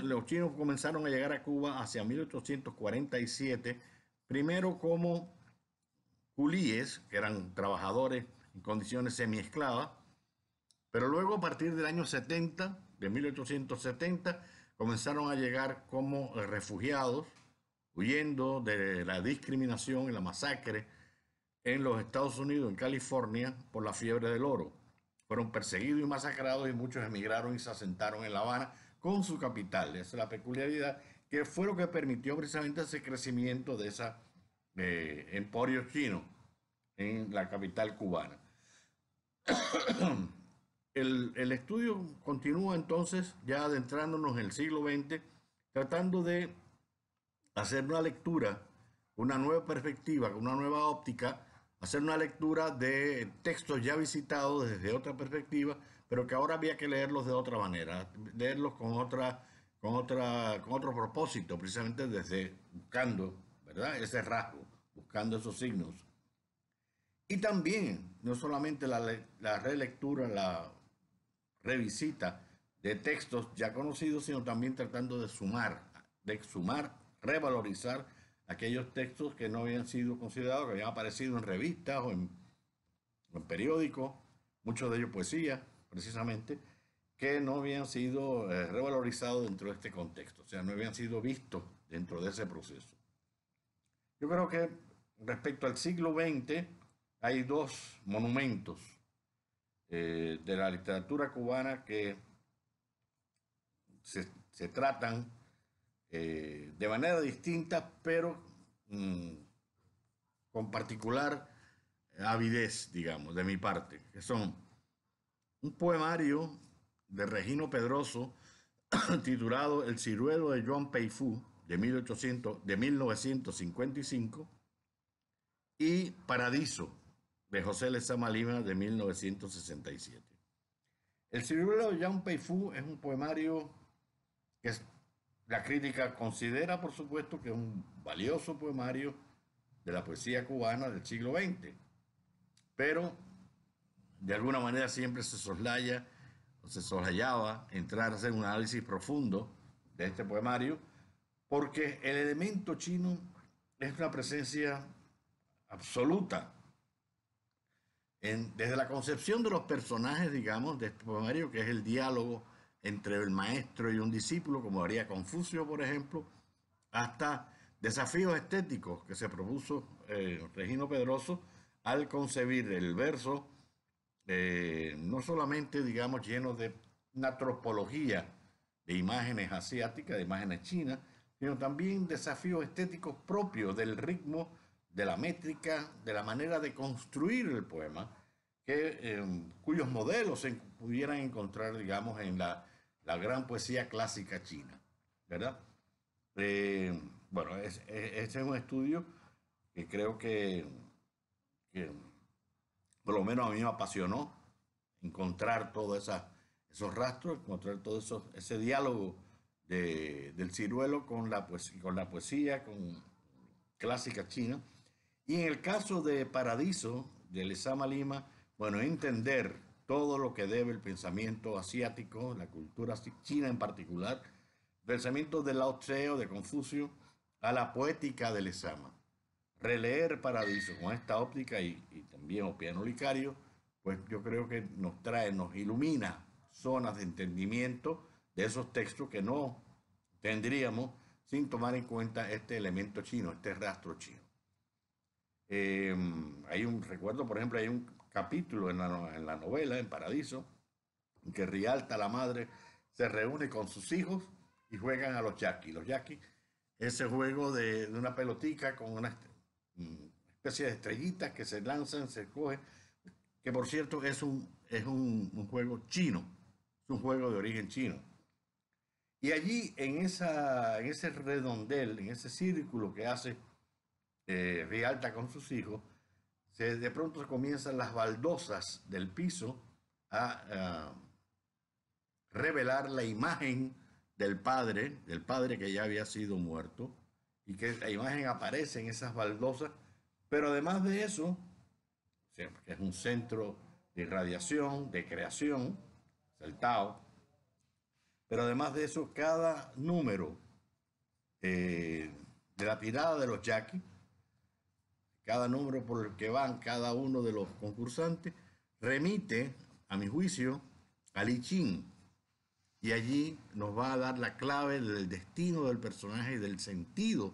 los chinos comenzaron a llegar a Cuba hacia 1847, primero como culíes, que eran trabajadores en condiciones semiesclavas, pero luego a partir del año 70, de 1870, comenzaron a llegar como refugiados, huyendo de la discriminación y la masacre en los Estados Unidos, en California, por la fiebre del oro. fueron perseguidos y masacrados y muchos emigraron y se asentaron en La Habana con su capital. Esa es la peculiaridad, que fue lo que permitió precisamente ese crecimiento de ese emporio chino en la capital cubana. El estudio continúa entonces, ya adentrándonos en el siglo XX, tratando de hacer una lectura, una nueva perspectiva, una nueva óptica, hacer una lectura de textos ya visitados desde otra perspectiva, pero que ahora había que leerlos de otra manera, leerlos con otro propósito, precisamente desde buscando, ¿verdad?, ese rasgo, buscando esos signos. Y también, no solamente la relectura, la revisita de textos ya conocidos, sino también tratando de sumar, revalorizar aquellos textos que no habían sido considerados, que habían aparecido en revistas o en periódicos, muchos de ellos poesía, precisamente, que no habían sido revalorizados dentro de este contexto, o sea, no habían sido vistos dentro de ese proceso. Yo creo que respecto al siglo XX hay dos monumentos de la literatura cubana que se tratan de manera distinta, pero con particular avidez, digamos, de mi parte, que son un poemario de Regino Pedroso titulado El ciruelo de Joan Peifú, de 1955, y Paradiso, de José Lezama Lima, de 1967. El ciruelo de Joan Peifú es un poemario que la crítica considera, por supuesto, que es un valioso poemario de la poesía cubana del siglo XX, pero de alguna manera siempre se soslayaba entrar a hacer un análisis profundo de este poemario, porque el elemento chino es una presencia absoluta desde la concepción de los personajes, digamos, de este poemario, que es el diálogo entre el maestro y un discípulo, como haría Confucio, por ejemplo, hasta desafíos estéticos que se propuso Regino Pedroso al concebir el verso, no solamente, digamos, lleno de una tropología de imágenes asiáticas, de imágenes chinas, sino también desafíos estéticos propios del ritmo, de la métrica, de la manera de construir el poema, cuyos modelos se pudieran encontrar, digamos, en la gran poesía clásica china, ¿verdad? Bueno, este es un estudio que creo que por lo menos a mí me apasionó encontrar todos esos rastros, encontrar todo ese diálogo del ciruelo con la poesía clásica china. Y en el caso de Paradiso, de Lezama Lima, bueno, entender todo lo que debe el pensamiento asiático, la cultura china en particular, el pensamiento de Lao Tse o de Confucio, a la poética de Lezama. Releer Paradiso con esta óptica y también Opiano Licario, pues yo creo que nos ilumina zonas de entendimiento de esos textos que no tendríamos sin tomar en cuenta este elemento chino, este rastro chino. Recuerdo, por ejemplo, hay un capítulo en la novela, en Paradiso, en que Rialta, la madre, se reúne con sus hijos y juegan a los yaquis. Los yaquis, ese juego de una pelotica con una especie de estrellitas que se lanzan, se cogen, que por cierto es un juego chino, es un juego de origen chino. Y allí, en ese redondel, en ese círculo que hace Rialta con sus hijos, de pronto comienzan las baldosas del piso a revelar la imagen del padre que ya había sido muerto, y que la imagen aparece en esas baldosas, pero además de eso, o sea, que es un centro de irradiación, de creación, el Tao, pero además de eso, cada número de la tirada de los yaquis, cada número por el que van cada uno de los concursantes, remite, a mi juicio, al I Ching. Y allí nos va a dar la clave del destino del personaje y del sentido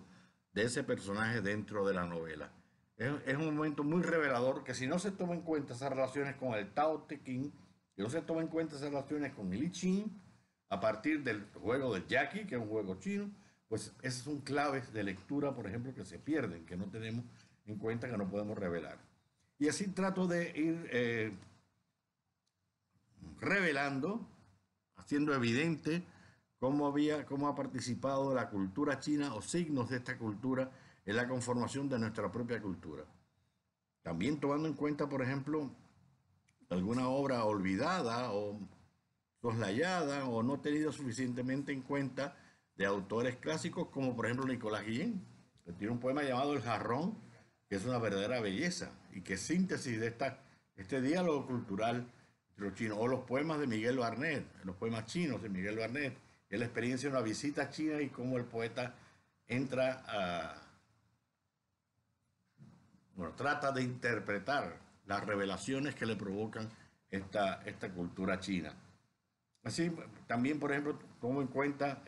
de ese personaje dentro de la novela. Es un momento muy revelador que, si no se toma en cuenta esas relaciones con el Tao Te Ching, que no se toma en cuenta esas relaciones con el I Ching a partir del juego del Yaqui, que es un juego chino, pues esas son claves de lectura, por ejemplo, que se pierden, que no tenemos en cuenta, que no podemos revelar. Y así trato de ir revelando, haciendo evidente cómo ha participado la cultura china o signos de esta cultura en la conformación de nuestra propia cultura. También tomando en cuenta, por ejemplo, alguna obra olvidada o soslayada o no tenida suficientemente en cuenta de autores clásicos como por ejemplo Nicolás Guillén, que tiene un poema llamado El Jarrón, que es una verdadera belleza y que es síntesis de este diálogo cultural entre los chinos, o los poemas de Miguel Barnet, los poemas chinos de Miguel Barnet, que es la experiencia de una visita a China y cómo el poeta trata de interpretar las revelaciones que le provocan esta cultura china. Así, también, por ejemplo, tomo en cuenta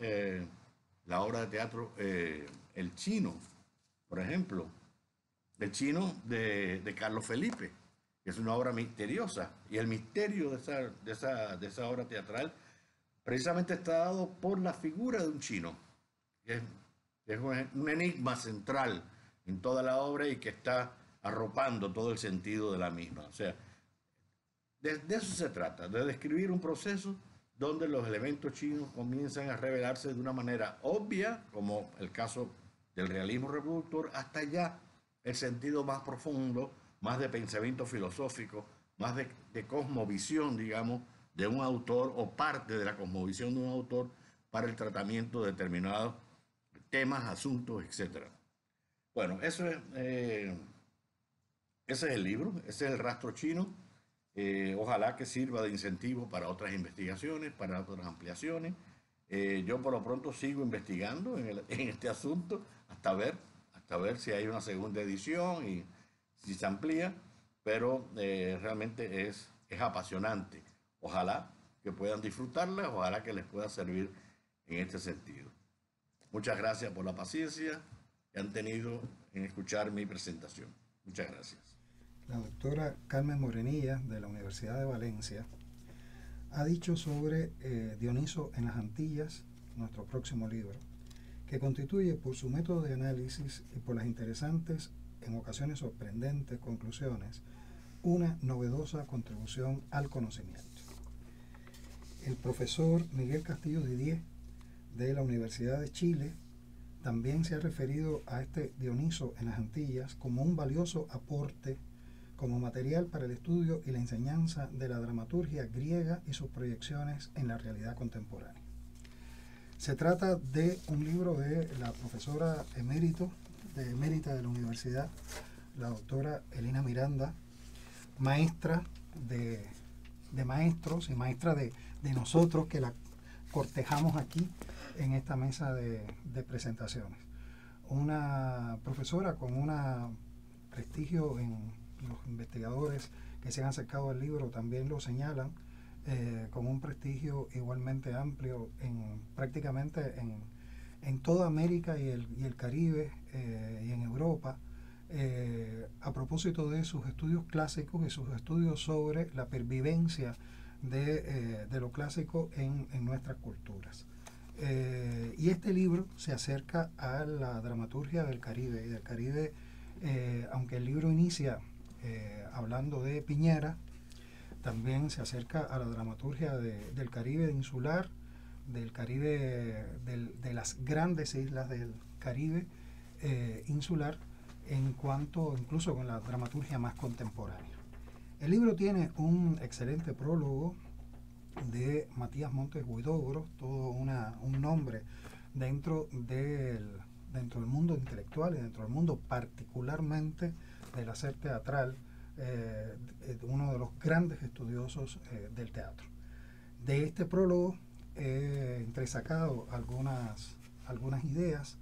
la obra de teatro El Chino, por ejemplo, El Chino de Carlos Felipe, que es una obra misteriosa, y el misterio de esa obra teatral precisamente está dado por la figura de un chino, que es un enigma central en toda la obra y que está arropando todo el sentido de la misma. O sea, de eso se trata, de describir un proceso donde los elementos chinos comienzan a revelarse de una manera obvia, como el caso del realismo reproductor, hasta ya el sentido más profundo, más de pensamiento filosófico, más de cosmovisión, digamos, de un autor o parte de la cosmovisión de un autor para el tratamiento de determinados temas, asuntos, etc. Bueno, ese es el libro, ese es el rastro chino. Ojalá que sirva de incentivo para otras investigaciones, para otras ampliaciones. Yo por lo pronto sigo investigando en este asunto hasta ver si hay una segunda edición y si se amplía, pero realmente es apasionante. Ojalá que puedan disfrutarla, ojalá que les pueda servir en este sentido. Muchas gracias por la paciencia que han tenido en escuchar mi presentación. Muchas gracias. La doctora Carmen Morenilla, de la Universidad de Valencia, ha dicho sobre Dioniso en las Antillas, nuestro próximo libro, que constituye por su método de análisis y por las interesantes, en ocasiones sorprendentes, conclusiones, una novedosa contribución al conocimiento. El profesor Miguel Castillo Didier, de la Universidad de Chile, también se ha referido a este Dioniso en las Antillas como un valioso aporte como material para el estudio y la enseñanza de la dramaturgia griega y sus proyecciones en la realidad contemporánea. Se trata de un libro de la profesora emérita de la universidad, la doctora Elina Miranda, maestra de maestros y maestra de nosotros que la cortejamos aquí en esta mesa de presentaciones. Una profesora con un prestigio en los investigadores que se han acercado al libro también lo señalan, con un prestigio igualmente amplio prácticamente en toda América y el Caribe y en Europa, a propósito de sus estudios clásicos y sus estudios sobre la pervivencia de lo clásico en nuestras culturas. Y este libro se acerca a la dramaturgia del Caribe, y del Caribe, aunque el libro inicia hablando de Piñera, también se acerca a la dramaturgia del Caribe insular, del Caribe, de las grandes islas del Caribe insular, en cuanto incluso con la dramaturgia más contemporánea. El libro tiene un excelente prólogo de Matías Montes Huidobro, todo un nombre dentro del mundo intelectual y dentro del mundo particularmente del hacer teatral, uno de los grandes estudiosos del teatro. De este prólogo he entresacado algunas ideas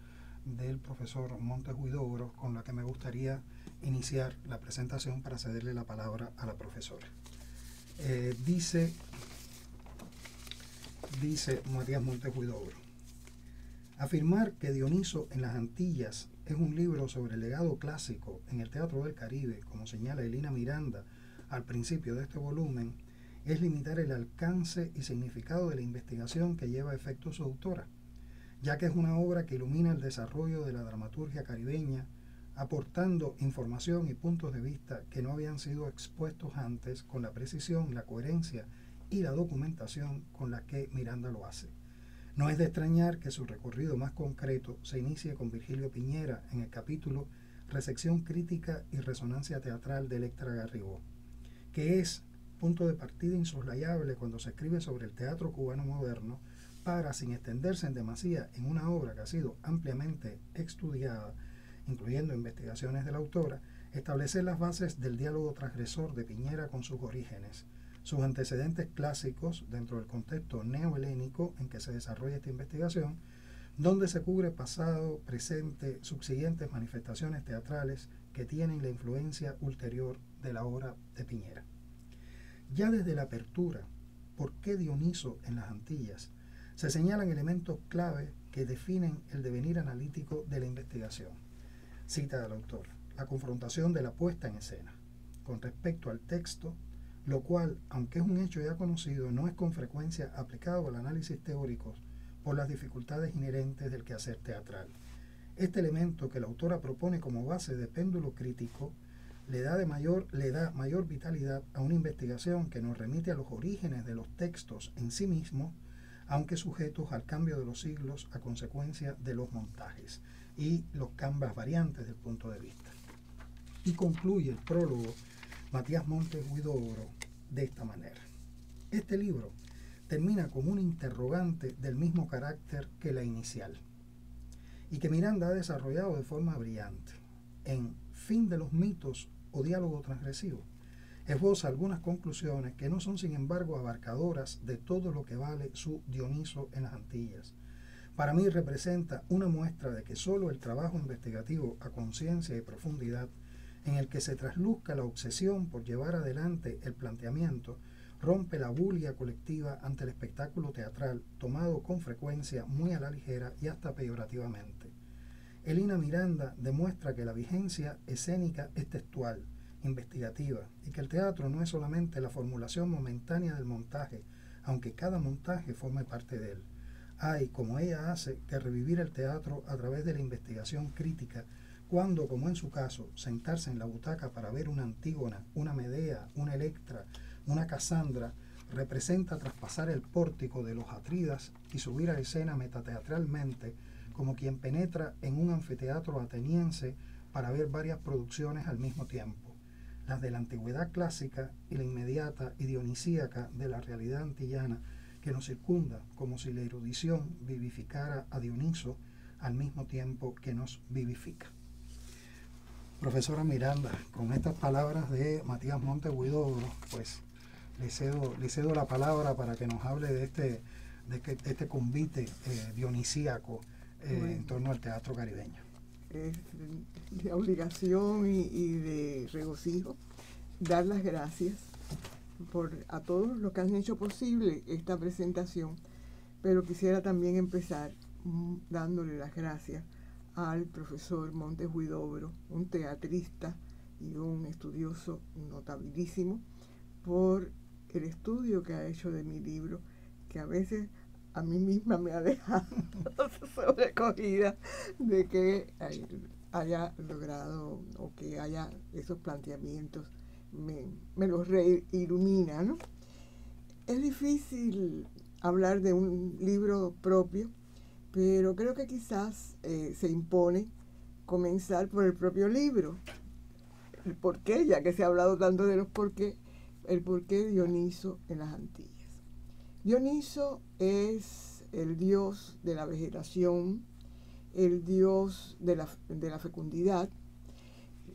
del profesor Montes Huidobro con la que me gustaría iniciar la presentación para cederle la palabra a la profesora. Dice Matías Montes Huidobro: afirmar que Dioniso en las Antillas es un libro sobre el legado clásico en el teatro del Caribe, como señala Elina Miranda al principio de este volumen, es limitar el alcance y significado de la investigación que lleva a efecto su autora, ya que es una obra que ilumina el desarrollo de la dramaturgia caribeña, aportando información y puntos de vista que no habían sido expuestos antes con la precisión, la coherencia y la documentación con la que Miranda lo hace. No es de extrañar que su recorrido más concreto se inicie con Virgilio Piñera en el capítulo Recepción crítica y resonancia teatral de Electra Garrigó, que es punto de partida insoslayable cuando se escribe sobre el teatro cubano moderno para, sin extenderse en demasía en una obra que ha sido ampliamente estudiada, incluyendo investigaciones de la autora, establecer las bases del diálogo transgresor de Piñera con sus orígenes, sus antecedentes clásicos dentro del contexto neohelénico en que se desarrolla esta investigación, donde se cubre pasado, presente, subsiguientes manifestaciones teatrales que tienen la influencia ulterior de la obra de Piñera. Ya desde la apertura, ¿por qué Dioniso en las Antillas?, se señalan elementos clave que definen el devenir analítico de la investigación. Cita del autor: la confrontación de la puesta en escena con respecto al texto, lo cual, aunque es un hecho ya conocido, no es con frecuencia aplicado al análisis teórico por las dificultades inherentes del quehacer teatral. Este elemento que la autora propone como base de péndulo crítico le da mayor vitalidad a una investigación que nos remite a los orígenes de los textos en sí mismos, aunque sujetos al cambio de los siglos a consecuencia de los montajes y los cambios variantes del punto de vista. Y concluye el prólogo Matías Montes Huidobro de esta manera: este libro termina con un interrogante del mismo carácter que la inicial, y que Miranda ha desarrollado de forma brillante. En Fin de los mitos o Diálogo transgresivo, esboza algunas conclusiones que no son sin embargo abarcadoras de todo lo que vale su Dioniso en las Antillas. Para mí representa una muestra de que solo el trabajo investigativo a conciencia y profundidad, en el que se trasluzca la obsesión por llevar adelante el planteamiento, rompe la bulia colectiva ante el espectáculo teatral, tomado con frecuencia muy a la ligera y hasta peyorativamente. Elina Miranda demuestra que la vigencia escénica es textual, investigativa, y que el teatro no es solamente la formulación momentánea del montaje, aunque cada montaje forme parte de él. Hay, como ella hace, que revivir el teatro a través de la investigación crítica, cuando, como en su caso, sentarse en la butaca para ver una Antígona, una Medea, una Electra, una Casandra, representa traspasar el pórtico de los Atridas y subir a la escena metateatralmente, como quien penetra en un anfiteatro ateniense para ver varias producciones al mismo tiempo, las de la antigüedad clásica y la inmediata y dionisíaca de la realidad antillana que nos circunda, como si la erudición vivificara a Dioniso al mismo tiempo que nos vivifica. Profesora Miranda, con estas palabras de Matías Montes Huidobro, pues le cedo la palabra para que nos hable de este convite dionisíaco en torno al teatro caribeño. Es de obligación y de regocijo dar las gracias a todos los que han hecho posible esta presentación, pero quisiera también empezar dándole las gracias al profesor Montes Huidobro, un teatrista y un estudioso notabilísimo, por el estudio que ha hecho de mi libro, que a veces a mí misma me ha dejado sobrecogida de que haya logrado o que haya esos planteamientos, me los reilumina, ¿no? Es difícil hablar de un libro propio, pero creo que quizás se impone comenzar por el propio libro. El porqué, ya que se ha hablado tanto de los porqué, el porqué Dioniso en las Antillas. Dioniso es el dios de la vegetación, el dios de la fecundidad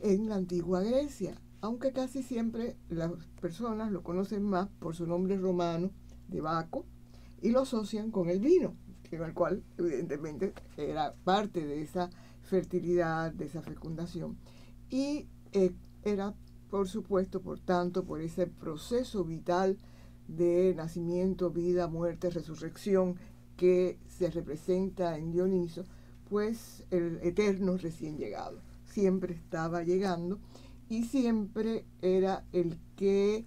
en la antigua Grecia, aunque casi siempre las personas lo conocen más por su nombre romano de Baco y lo asocian con el vino, con el cual evidentemente era parte de esa fertilidad, de esa fecundación, y era, por supuesto, por tanto, por ese proceso vital de nacimiento, vida, muerte, resurrección que se representa en Dioniso, pues el eterno recién llegado siempre estaba llegando y siempre era el que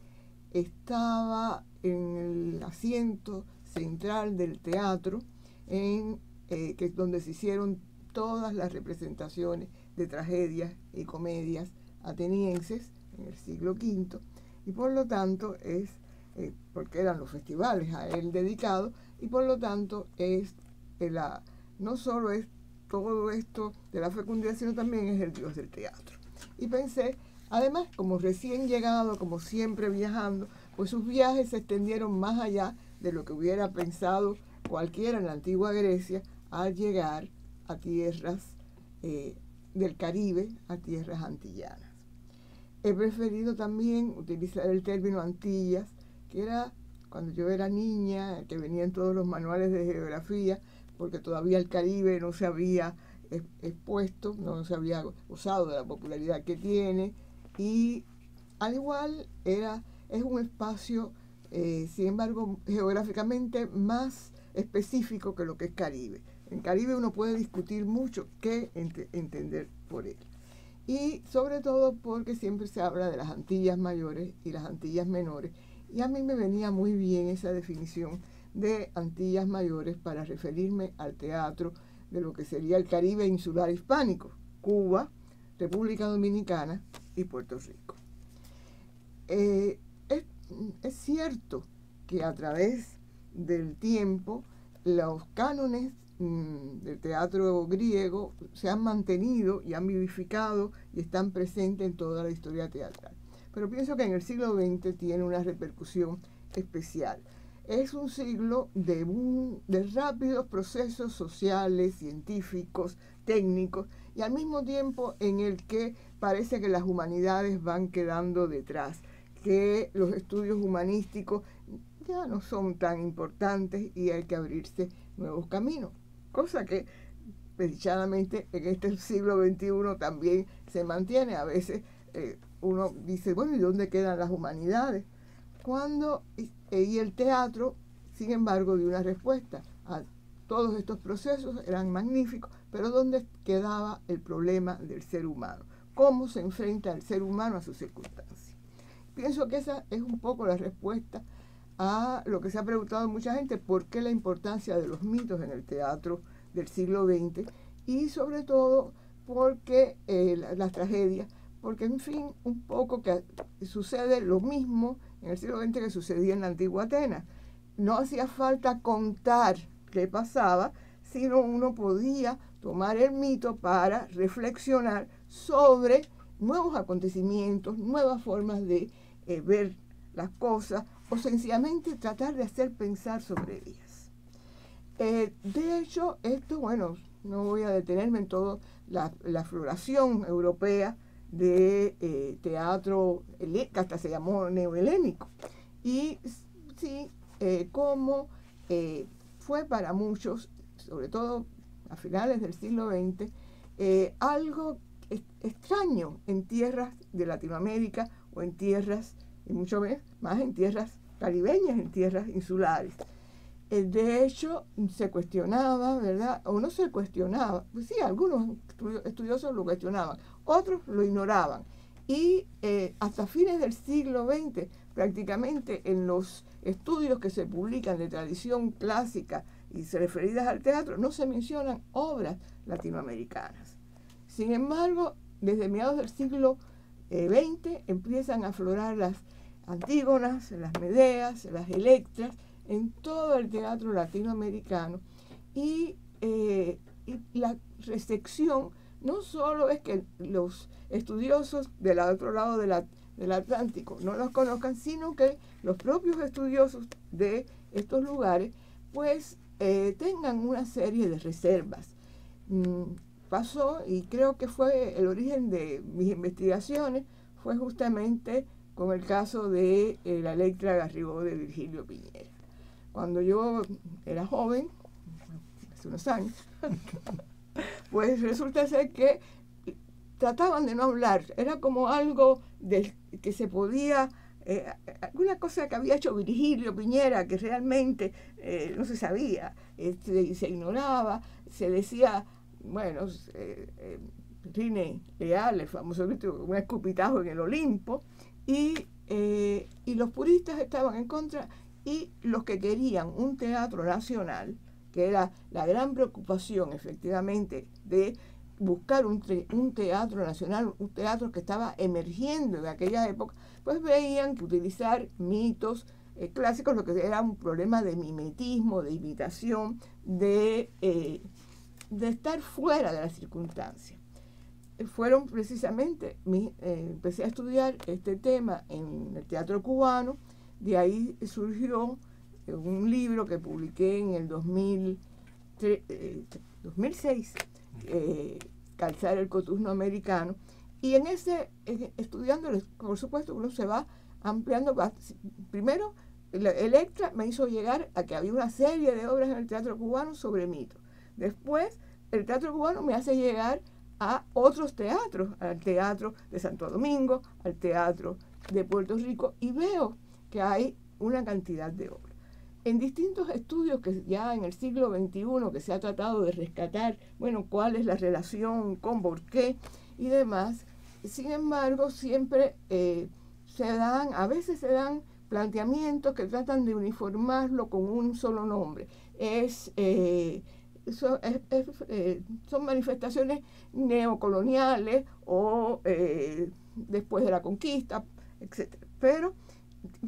estaba en el asiento central del teatro, que es donde se hicieron todas las representaciones de tragedias y comedias atenienses en el siglo V, y por lo tanto es, porque eran los festivales a él dedicados, y por lo tanto es no solo es todo esto de la fecundidad, sino también es el dios del teatro. Y pensé, además, como recién llegado, como siempre viajando, pues sus viajes se extendieron más allá de lo que hubiera pensado cualquiera en la antigua Grecia al llegar a tierras del Caribe, a tierras antillanas. He preferido también utilizar el término Antillas, que era cuando yo era niña, que venía en todos los manuales de geografía, porque todavía el Caribe no se había expuesto, no se había usado de la popularidad que tiene, y al igual es un espacio, sin embargo, geográficamente más específico que lo que es Caribe. En Caribe uno puede discutir mucho qué entender por él. Y sobre todo porque siempre se habla de las Antillas mayores y las Antillas menores. Y a mí me venía muy bien esa definición de Antillas mayores para referirme al teatro de lo que sería el Caribe insular hispánico, Cuba, República Dominicana y Puerto Rico. Es cierto que a través del tiempo los cánones del teatro griego se han mantenido y han vivificado y están presentes en toda la historia teatral. Pero pienso que en el siglo XX tiene una repercusión especial. Es un siglo de rápidos procesos sociales, científicos, técnicos, y al mismo tiempo en el que parece que las humanidades van quedando detrás, que los estudios humanísticos ya no son tan importantes y hay que abrirse nuevos caminos. Cosa que, desdichadamente, en este siglo XXI también se mantiene. A veces uno dice, bueno, ¿y dónde quedan las humanidades? Y el teatro, sin embargo, dio una respuesta a todos estos procesos, eran magníficos, pero ¿dónde quedaba el problema del ser humano? ¿Cómo se enfrenta el ser humano a sus circunstancias? Pienso que esa es un poco la respuesta a lo que se ha preguntado mucha gente, ¿por qué la importancia de los mitos en el teatro del siglo XX? Y sobre todo, porque las tragedias, porque en fin, un poco que sucede lo mismo en el siglo XX que sucedía en la antigua Atenas. No hacía falta contar qué pasaba, sino uno podía tomar el mito para reflexionar sobre nuevos acontecimientos, nuevas formas de ver las cosas, o sencillamente tratar de hacer pensar sobre ellas. De hecho, esto, bueno, no voy a detenerme en toda la floración europea de teatro que hasta se llamó neohelénico. Y sí, como fue para muchos, sobre todo a finales del siglo XX, algo extraño en tierras de Latinoamérica o en tierras, y mucho más en tierras caribeñas, en tierras insulares. De hecho, se cuestionaba, ¿verdad? O no se cuestionaba, pues sí, algunos estudiosos lo cuestionaban, otros lo ignoraban. Y hasta fines del siglo XX, prácticamente en los estudios que se publican de tradición clásica y referidas al teatro, no se mencionan obras latinoamericanas. Sin embargo, desde mediados del siglo XX empiezan a aflorar las Antígonas, las Medeas, las Electras, en todo el teatro latinoamericano, y la recepción no solo es que los estudiosos del otro lado del Atlántico no los conozcan, sino que los propios estudiosos de estos lugares pues tengan una serie de reservas. Pasó, y creo que fue el origen de mis investigaciones, fue justamente con el caso de la Electra Garrigó de Virgilio Piñera. Cuando yo era joven, hace unos años, pues resulta ser que trataban de no hablar, era como algo que se podía, alguna cosa que había hecho Virgilio Piñera que realmente no se sabía, se ignoraba, se decía, bueno, Rine Leal, el famoso un escupitajo en el Olimpo, y los puristas estaban en contra y los que querían un teatro nacional, que era la gran preocupación efectivamente de buscar un teatro nacional, un teatro que estaba emergiendo en aquella época, pues veían que utilizar mitos clásicos, lo que era un problema de mimetismo, de imitación, de estar fuera de la circunstancia. Fueron precisamente, empecé a estudiar este tema en el teatro cubano, de ahí surgió un libro que publiqué en el 2006, Calzar el coturno americano, y en ese, estudiando, por supuesto, uno se va ampliando. Primero, Electra me hizo llegar a que había una serie de obras en el teatro cubano sobre mitos. Después, el teatro cubano me hace llegar a otros teatros, al teatro de Santo Domingo, al teatro de Puerto Rico, y veo que hay una cantidad de obras. En distintos estudios que ya en el siglo XXI que se ha tratado de rescatar, bueno, cuál es la relación con Borqué y demás, sin embargo, siempre a veces se dan planteamientos que tratan de uniformarlo con un solo nombre. Son manifestaciones neocoloniales o después de la conquista, etc. Pero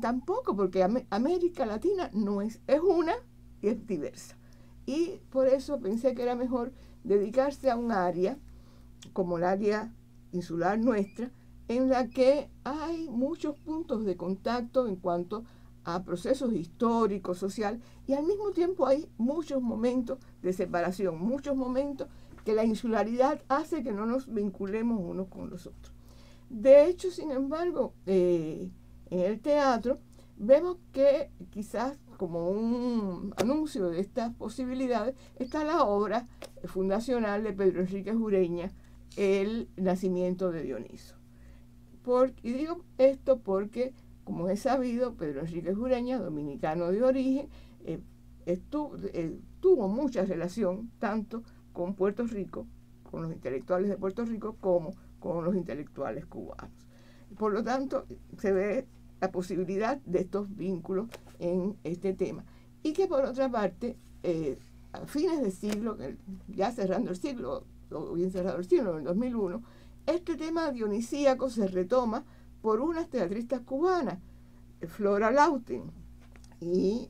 tampoco, porque América Latina no es una y es diversa. Y por eso pensé que era mejor dedicarse a un área como el área insular nuestra, en la que hay muchos puntos de contacto en cuanto a procesos históricos, social, y al mismo tiempo hay muchos momentos de separación, muchos momentos que la insularidad hace que no nos vinculemos unos con los otros. De hecho, sin embargo, en el teatro vemos que quizás como un anuncio de estas posibilidades está la obra fundacional de Pedro Enríquez Ureña, El nacimiento de Dioniso. Y digo esto porque, como es sabido, Pedro Enríquez Ureña, dominicano de origen, tuvo mucha relación tanto con Puerto Rico, con los intelectuales de Puerto Rico, como con los intelectuales cubanos. Por lo tanto, se ve la posibilidad de estos vínculos en este tema. Y que por otra parte, a fines del siglo, ya cerrando el siglo, o bien cerrado el siglo, en el 2001, este tema dionisíaco se retoma por unas teatristas cubanas, Flora Lautin y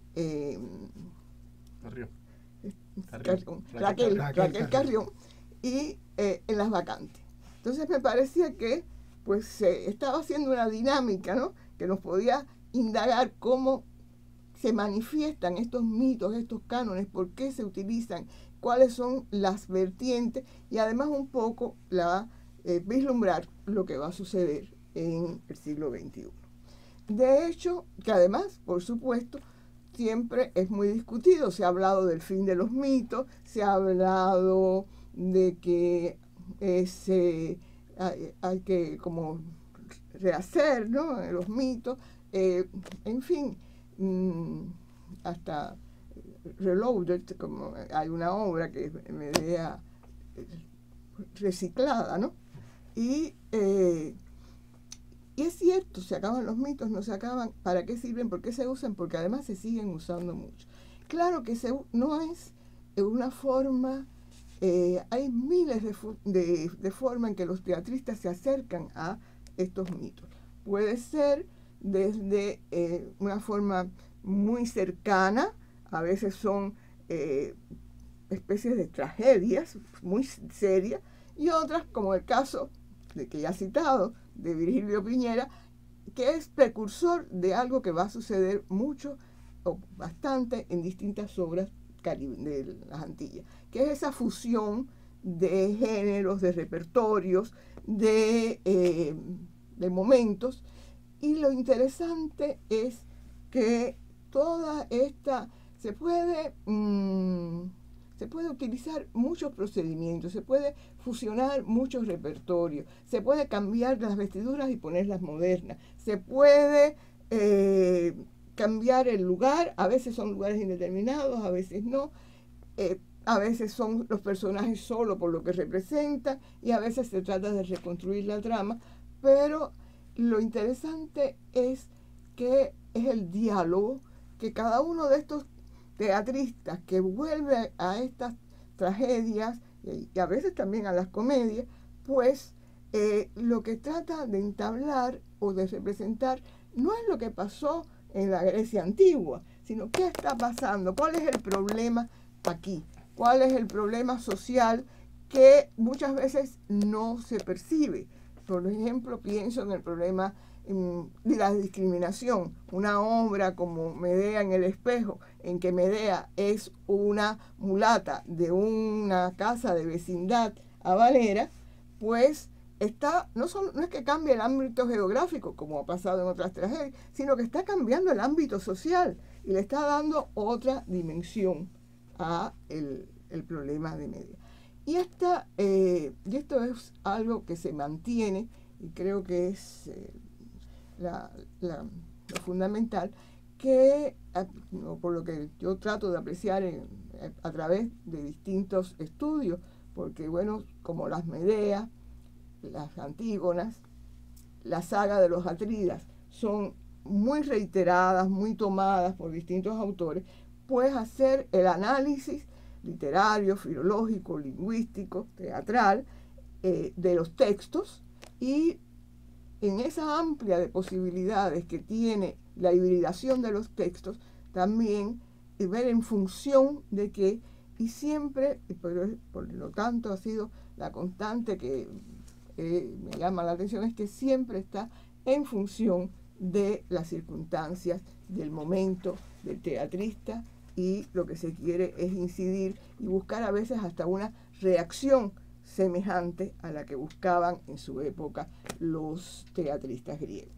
Raquel Carrión, y en Las Bacantes. Entonces me parecía que pues se estaba haciendo una dinámica, ¿no?, que nos podía indagar cómo se manifiestan estos mitos, estos cánones, por qué se utilizan, cuáles son las vertientes, y además un poco vislumbrar lo que va a suceder en el siglo XXI. De hecho, que además, por supuesto, siempre es muy discutido. Se ha hablado del fin de los mitos, se ha hablado de que hay que como rehacer, ¿no?, los mitos, en fin, hasta Reloaded, como hay una obra que es media reciclada, ¿no? Y es cierto, se acaban los mitos, no se acaban. ¿Para qué sirven? ¿Por qué se usan? Porque además se siguen usando mucho. Claro que no es una forma, hay miles de formas en que los teatristas se acercan a estos mitos. Puede ser desde una forma muy cercana, a veces son especies de tragedias muy serias, y otras, como el caso de que ya he citado, de Virgilio Piñera, que es precursor de algo que va a suceder mucho o bastante en distintas obras de las Antillas, que es esa fusión de géneros, de repertorios, de momentos. Y lo interesante es que toda esta se puede utilizar muchos procedimientos, se puede fusionar muchos repertorios, se puede cambiar las vestiduras y ponerlas modernas, se puede cambiar el lugar, a veces son lugares indeterminados, a veces no, a veces son los personajes solo por lo que representan, y a veces se trata de reconstruir la trama, pero lo interesante es que es el diálogo que cada uno de estos teatristas que vuelve a estas tragedias y a veces también a las comedias, pues lo que trata de entablar o de representar no es lo que pasó en la Grecia antigua, sino qué está pasando, cuál es el problema aquí, cuál es el problema social que muchas veces no se percibe. Por ejemplo, pienso en el problema de la discriminación. Una obra como Medea en el espejo, en que Medea es una mulata de una casa de vecindad habanera, pues no es que cambie el ámbito geográfico, como ha pasado en otras tragedias, sino que está cambiando el ámbito social y le está dando otra dimensión a el problema de Medea. Y esto es algo que se mantiene, y creo que es lo fundamental, que por lo que yo trato de apreciar a través de distintos estudios, porque bueno, como las Medeas, las Antígonas, la saga de los Atridas, son muy reiteradas, muy tomadas por distintos autores, pues hacer el análisis literario, filológico, lingüístico, teatral, de los textos, y en esa amplia de posibilidades que tiene la hibridación de los textos, también ver en función de qué, y siempre, y por lo tanto ha sido la constante que me llama la atención, es que siempre está en función de las circunstancias, del momento, del teatrista, y lo que se quiere es incidir y buscar a veces hasta una reacción semejante a la que buscaban en su época los teatristas griegos.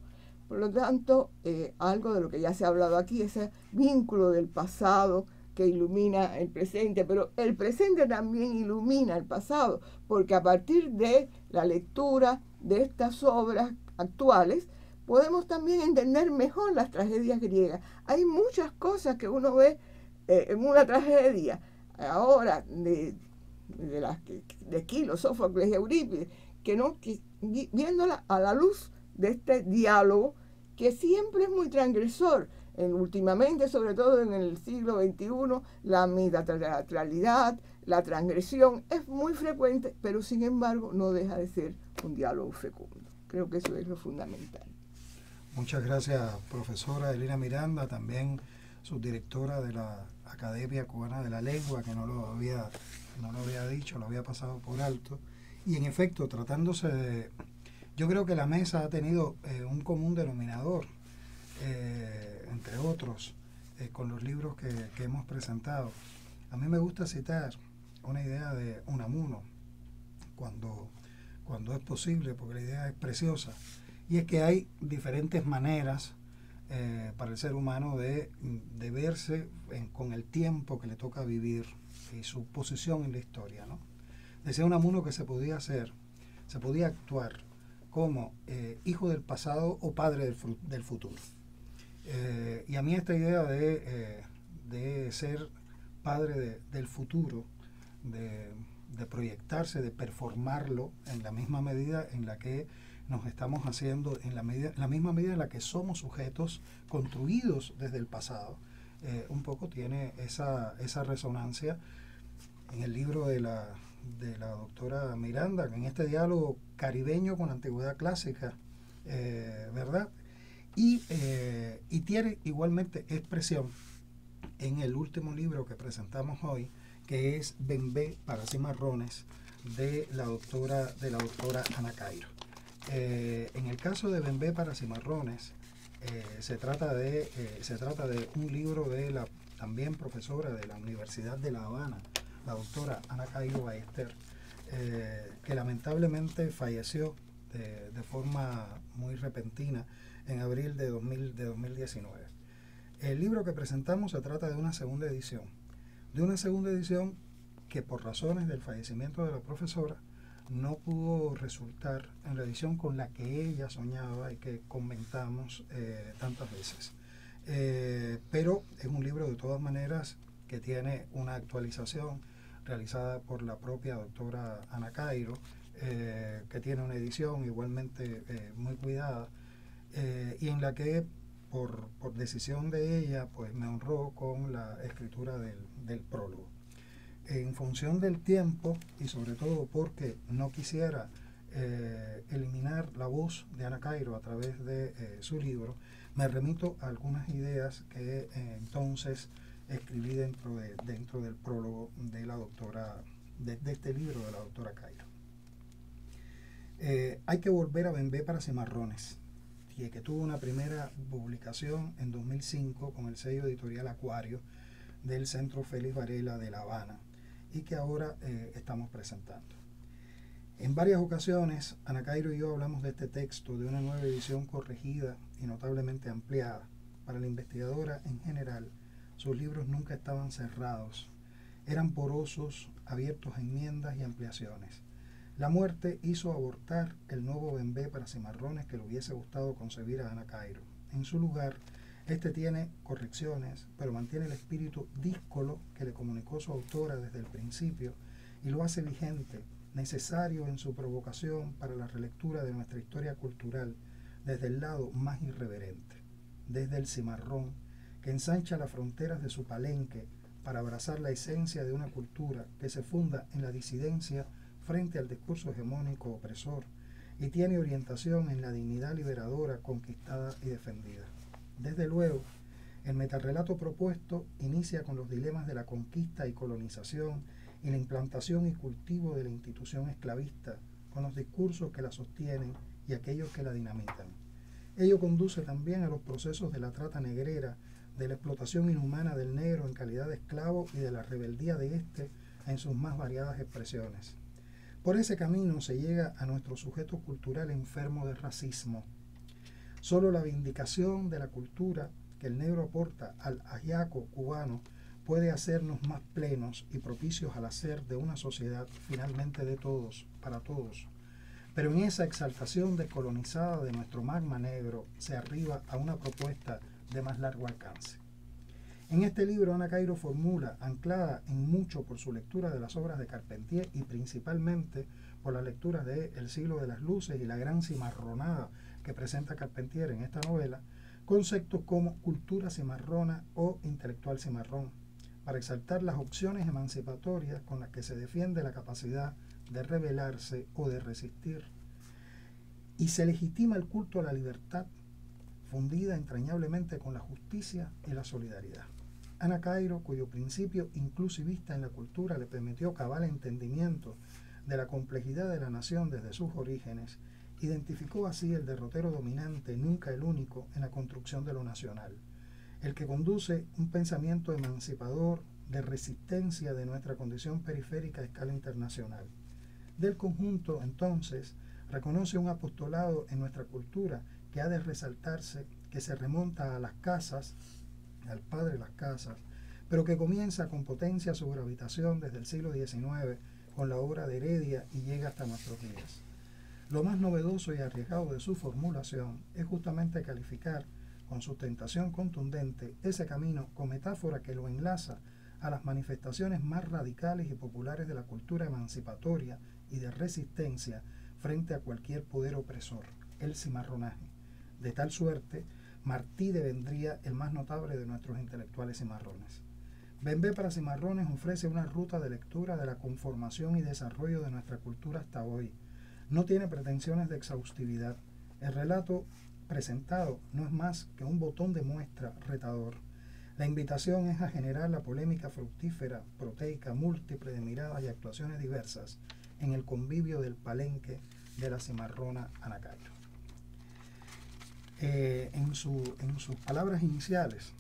Por lo tanto, algo de lo que ya se ha hablado aquí, ese vínculo del pasado que ilumina el presente, pero el presente también ilumina el pasado, porque a partir de la lectura de estas obras actuales, podemos también entender mejor las tragedias griegas. Hay muchas cosas que uno ve en una tragedia ahora de Esquilo, Sófocles y Eurípides, que viéndola a la luz de este diálogo que siempre es muy transgresor, últimamente, sobre todo en el siglo XXI, la teatralidad, la transgresión es muy frecuente, pero sin embargo no deja de ser un diálogo fecundo. Creo que eso es lo fundamental. Muchas gracias, profesora Elena Miranda, también subdirectora de la Academia Cubana de la Lengua, que no lo había dicho, lo había pasado por alto. Y en efecto, tratándose de... Yo creo que la mesa ha tenido un común denominador, entre otros, con los libros que hemos presentado. A mí me gusta citar una idea de Unamuno, cuando es posible, porque la idea es preciosa, y es que hay diferentes maneras para el ser humano de verse con el tiempo que le toca vivir y su posición en la historia, ¿no? Decía Unamuno que se podía actuar como hijo del pasado o padre del futuro. Y a mí esta idea de ser padre del futuro, de proyectarse, de performarlo en la misma medida en la que nos estamos haciendo, en la misma medida en la que somos sujetos construidos desde el pasado, un poco tiene esa resonancia en el libro de la doctora Miranda, en este diálogo caribeño con la antigüedad clásica, ¿verdad? Y tiene igualmente expresión en el último libro que presentamos hoy, que es Bembé para cimarrones, de la doctora Ana Cairo. En el caso de Bembé para cimarrones, se trata de un libro de la también profesora de la Universidad de La Habana, la doctora Ana Cairo Ballester, que lamentablemente falleció de forma muy repentina en abril de 2019. El libro que presentamos se trata de una segunda edición que por razones del fallecimiento de la profesora no pudo resultar en la edición con la que ella soñaba y que comentamos tantas veces. Pero es un libro de todas maneras que tiene una actualización realizada por la propia doctora Ana Cairo, que tiene una edición igualmente muy cuidada, y en la que por decisión de ella, pues me honró con la escritura del prólogo. En función del tiempo y sobre todo porque no quisiera eliminar la voz de Ana Cairo a través de su libro, me remito a algunas ideas que entonces escribí dentro del prólogo de la doctora, de este libro de la doctora Cairo. Hay que volver a Bembé para Cimarrones, que tuvo una primera publicación en 2005 con el sello editorial Acuario del Centro Félix Varela de La Habana y que ahora estamos presentando. En varias ocasiones, Ana Cairo y yo hablamos de este texto, de una nueva edición corregida y notablemente ampliada. Para la investigadora en general, sus libros nunca estaban cerrados, eran porosos, abiertos a enmiendas y ampliaciones. La muerte hizo abortar el nuevo Bembé para Cimarrones que le hubiese gustado concebir a Ana Cairo. En su lugar, este tiene correcciones, pero mantiene el espíritu díscolo que le comunicó su autora desde el principio y lo hace vigente, necesario en su provocación para la relectura de nuestra historia cultural desde el lado más irreverente, desde el cimarrón que ensancha las fronteras de su palenque para abrazar la esencia de una cultura que se funda en la disidencia frente al discurso hegemónico opresor y tiene orientación en la dignidad liberadora conquistada y defendida. Desde luego, el metarrelato propuesto inicia con los dilemas de la conquista y colonización y la implantación y cultivo de la institución esclavista, con los discursos que la sostienen y aquellos que la dinamitan. Ello conduce también a los procesos de la trata negrera, de la explotación inhumana del negro en calidad de esclavo y de la rebeldía de éste en sus más variadas expresiones. Por ese camino se llega a nuestro sujeto cultural enfermo de racismo. Solo la vindicación de la cultura que el negro aporta al ajiaco cubano puede hacernos más plenos y propicios al hacer de una sociedad finalmente de todos, para todos. Pero en esa exaltación descolonizada de nuestro magma negro se arriba a una propuesta de más largo alcance. En este libro, Ana Cairo formula, anclada en mucho por su lectura de las obras de Carpentier y principalmente por la lectura de El siglo de las luces y la gran cimarronada que presenta Carpentier en esta novela, conceptos como cultura cimarrona o intelectual cimarrón, para exaltar las opciones emancipatorias con las que se defiende la capacidad de rebelarse o de resistir. Y se legitima el culto a la libertad, fundida entrañablemente con la justicia y la solidaridad. Ana Cairo, cuyo principio inclusivista en la cultura le permitió cabal entendimiento de la complejidad de la nación desde sus orígenes, identificó así el derrotero dominante, nunca el único, en la construcción de lo nacional, el que conduce un pensamiento emancipador de resistencia de nuestra condición periférica a escala internacional. Del conjunto, entonces, reconoce un apostolado en nuestra cultura que ha de resaltarse, que se remonta a las casas, al padre de las casas, pero que comienza con potencia su gravitación desde el siglo XIX con la obra de Heredia y llega hasta nuestros días. Lo más novedoso y arriesgado de su formulación es justamente calificar con sustentación contundente ese camino con metáfora que lo enlaza a las manifestaciones más radicales y populares de la cultura emancipatoria y de resistencia frente a cualquier poder opresor, el cimarronaje. De tal suerte, Martí devendría el más notable de nuestros intelectuales cimarrones. Bembé para Cimarrones ofrece una ruta de lectura de la conformación y desarrollo de nuestra cultura hasta hoy. No tiene pretensiones de exhaustividad. El relato presentado no es más que un botón de muestra retador. La invitación es a generar la polémica fructífera, proteica, múltiple de miradas y actuaciones diversas en el convivio del palenque de la cimarrona Ana Cairo. En sus palabras iniciales,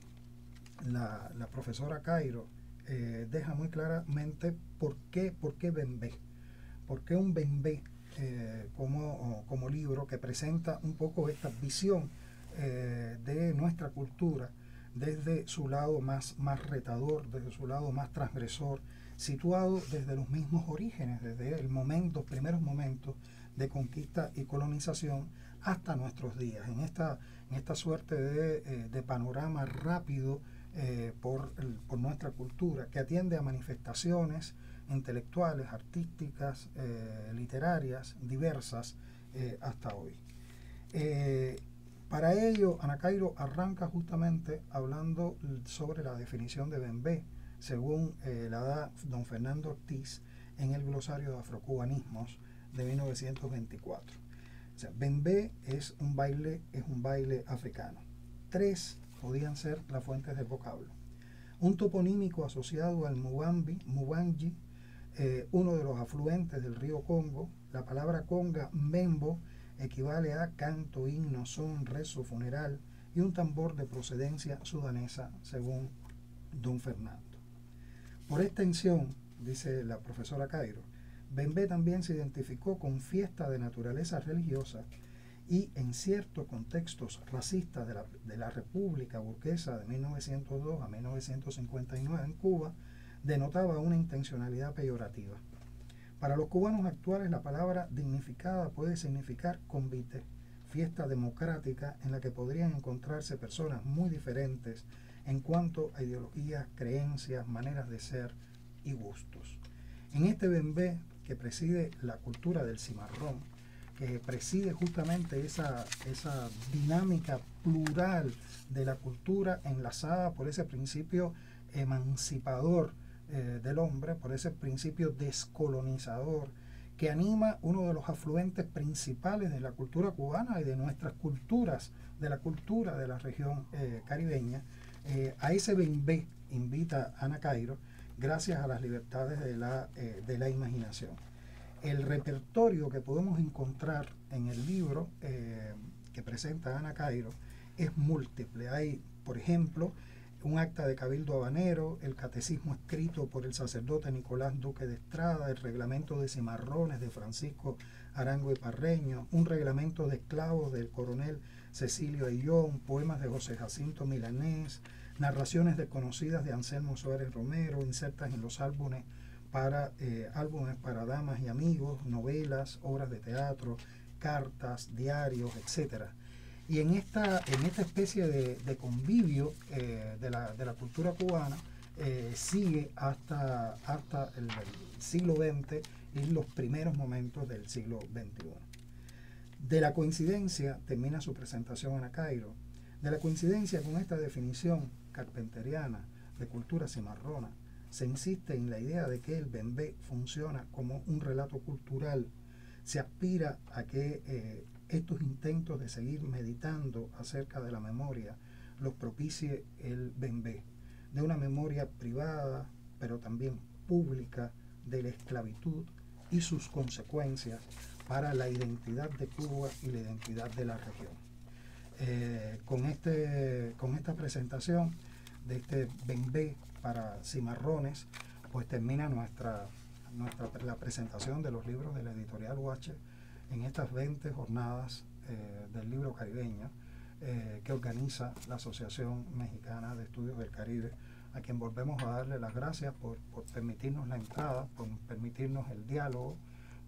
la profesora Cairo deja muy claramente por qué Bembé, por qué un Bembé como libro que presenta un poco esta visión de nuestra cultura desde su lado más retador, desde su lado más transgresor, situado desde los mismos orígenes, desde los primeros momentos de conquista y colonización hasta nuestros días, en esta suerte de panorama rápido por nuestra cultura, que atiende a manifestaciones intelectuales, artísticas, literarias, diversas hasta hoy. Para ello, Ana Cairo arranca justamente hablando sobre la definición de Bembé, según la da don Fernando Ortiz en el glosario de afrocubanismos de 1924. O sea, Bembé es un baile africano. 3 podían ser las fuentes del vocablo. Un toponímico asociado al Mubanji, uno de los afluentes del río Congo. La palabra conga, membo, equivale a canto, himno, son, rezo, funeral, y un tambor de procedencia sudanesa, según don Fernando. Por extensión, dice la profesora Cairo, Bembé también se identificó con fiesta de naturaleza religiosa y en ciertos contextos racistas de la República Burguesa de 1902 a 1959 en Cuba, denotaba una intencionalidad peyorativa. Para los cubanos actuales, la palabra dignificada puede significar convite, fiesta democrática en la que podrían encontrarse personas muy diferentes en cuanto a ideologías, creencias, maneras de ser y gustos. En este Bembé, que preside la cultura del cimarrón, que preside justamente esa dinámica plural de la cultura enlazada por ese principio emancipador del hombre, por ese principio descolonizador que anima uno de los afluentes principales de la cultura cubana y de nuestras culturas, de la cultura de la región caribeña. A ese Bembé invita Ana Cairo gracias a las libertades de la imaginación. El repertorio que podemos encontrar en el libro que presenta Ana Cairo es múltiple. Hay, por ejemplo, un acta de cabildo habanero, el catecismo escrito por el sacerdote Nicolás Duque de Estrada, el reglamento de cimarrones de Francisco Arango y Parreño, un reglamento de esclavos del coronel Cecilio Ayllón, poemas de José Jacinto Milanés, narraciones desconocidas de Anselmo Suárez Romero, insertas en los álbumes para damas y amigos, novelas, obras de teatro, cartas, diarios, etc. Y en esta especie de convivio de la cultura cubana sigue hasta el siglo XX y los primeros momentos del siglo XXI. De la coincidencia, termina su presentación Ana Cairo, de la coincidencia con esta definición carpenteriana de cultura cimarrona, se insiste en la idea de que el Bembé funciona como un relato cultural. Se aspira a que estos intentos de seguir meditando acerca de la memoria los propicie el Bembé, de una memoria privada, pero también pública, de la esclavitud y sus consecuencias para la identidad de Cuba y la identidad de la región. Con esta presentación de este Bembé para cimarrones, pues termina la presentación de los libros de la editorial UH en estas 20 jornadas del libro caribeño que organiza la Asociación Mexicana de Estudios del Caribe, a quien volvemos a darle las gracias por permitirnos la entrada, por permitirnos el diálogo,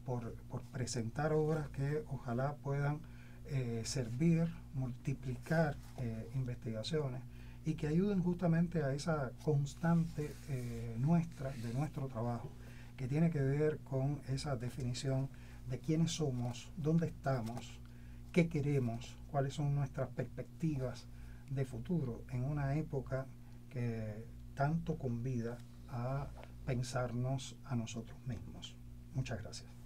por presentar obras que ojalá puedan servir, multiplicar investigaciones y que ayuden justamente a esa constante de nuestro trabajo, que tiene que ver con esa definición de quiénes somos, dónde estamos, qué queremos, cuáles son nuestras perspectivas de futuro en una época que tanto convida a pensarnos a nosotros mismos. Muchas gracias.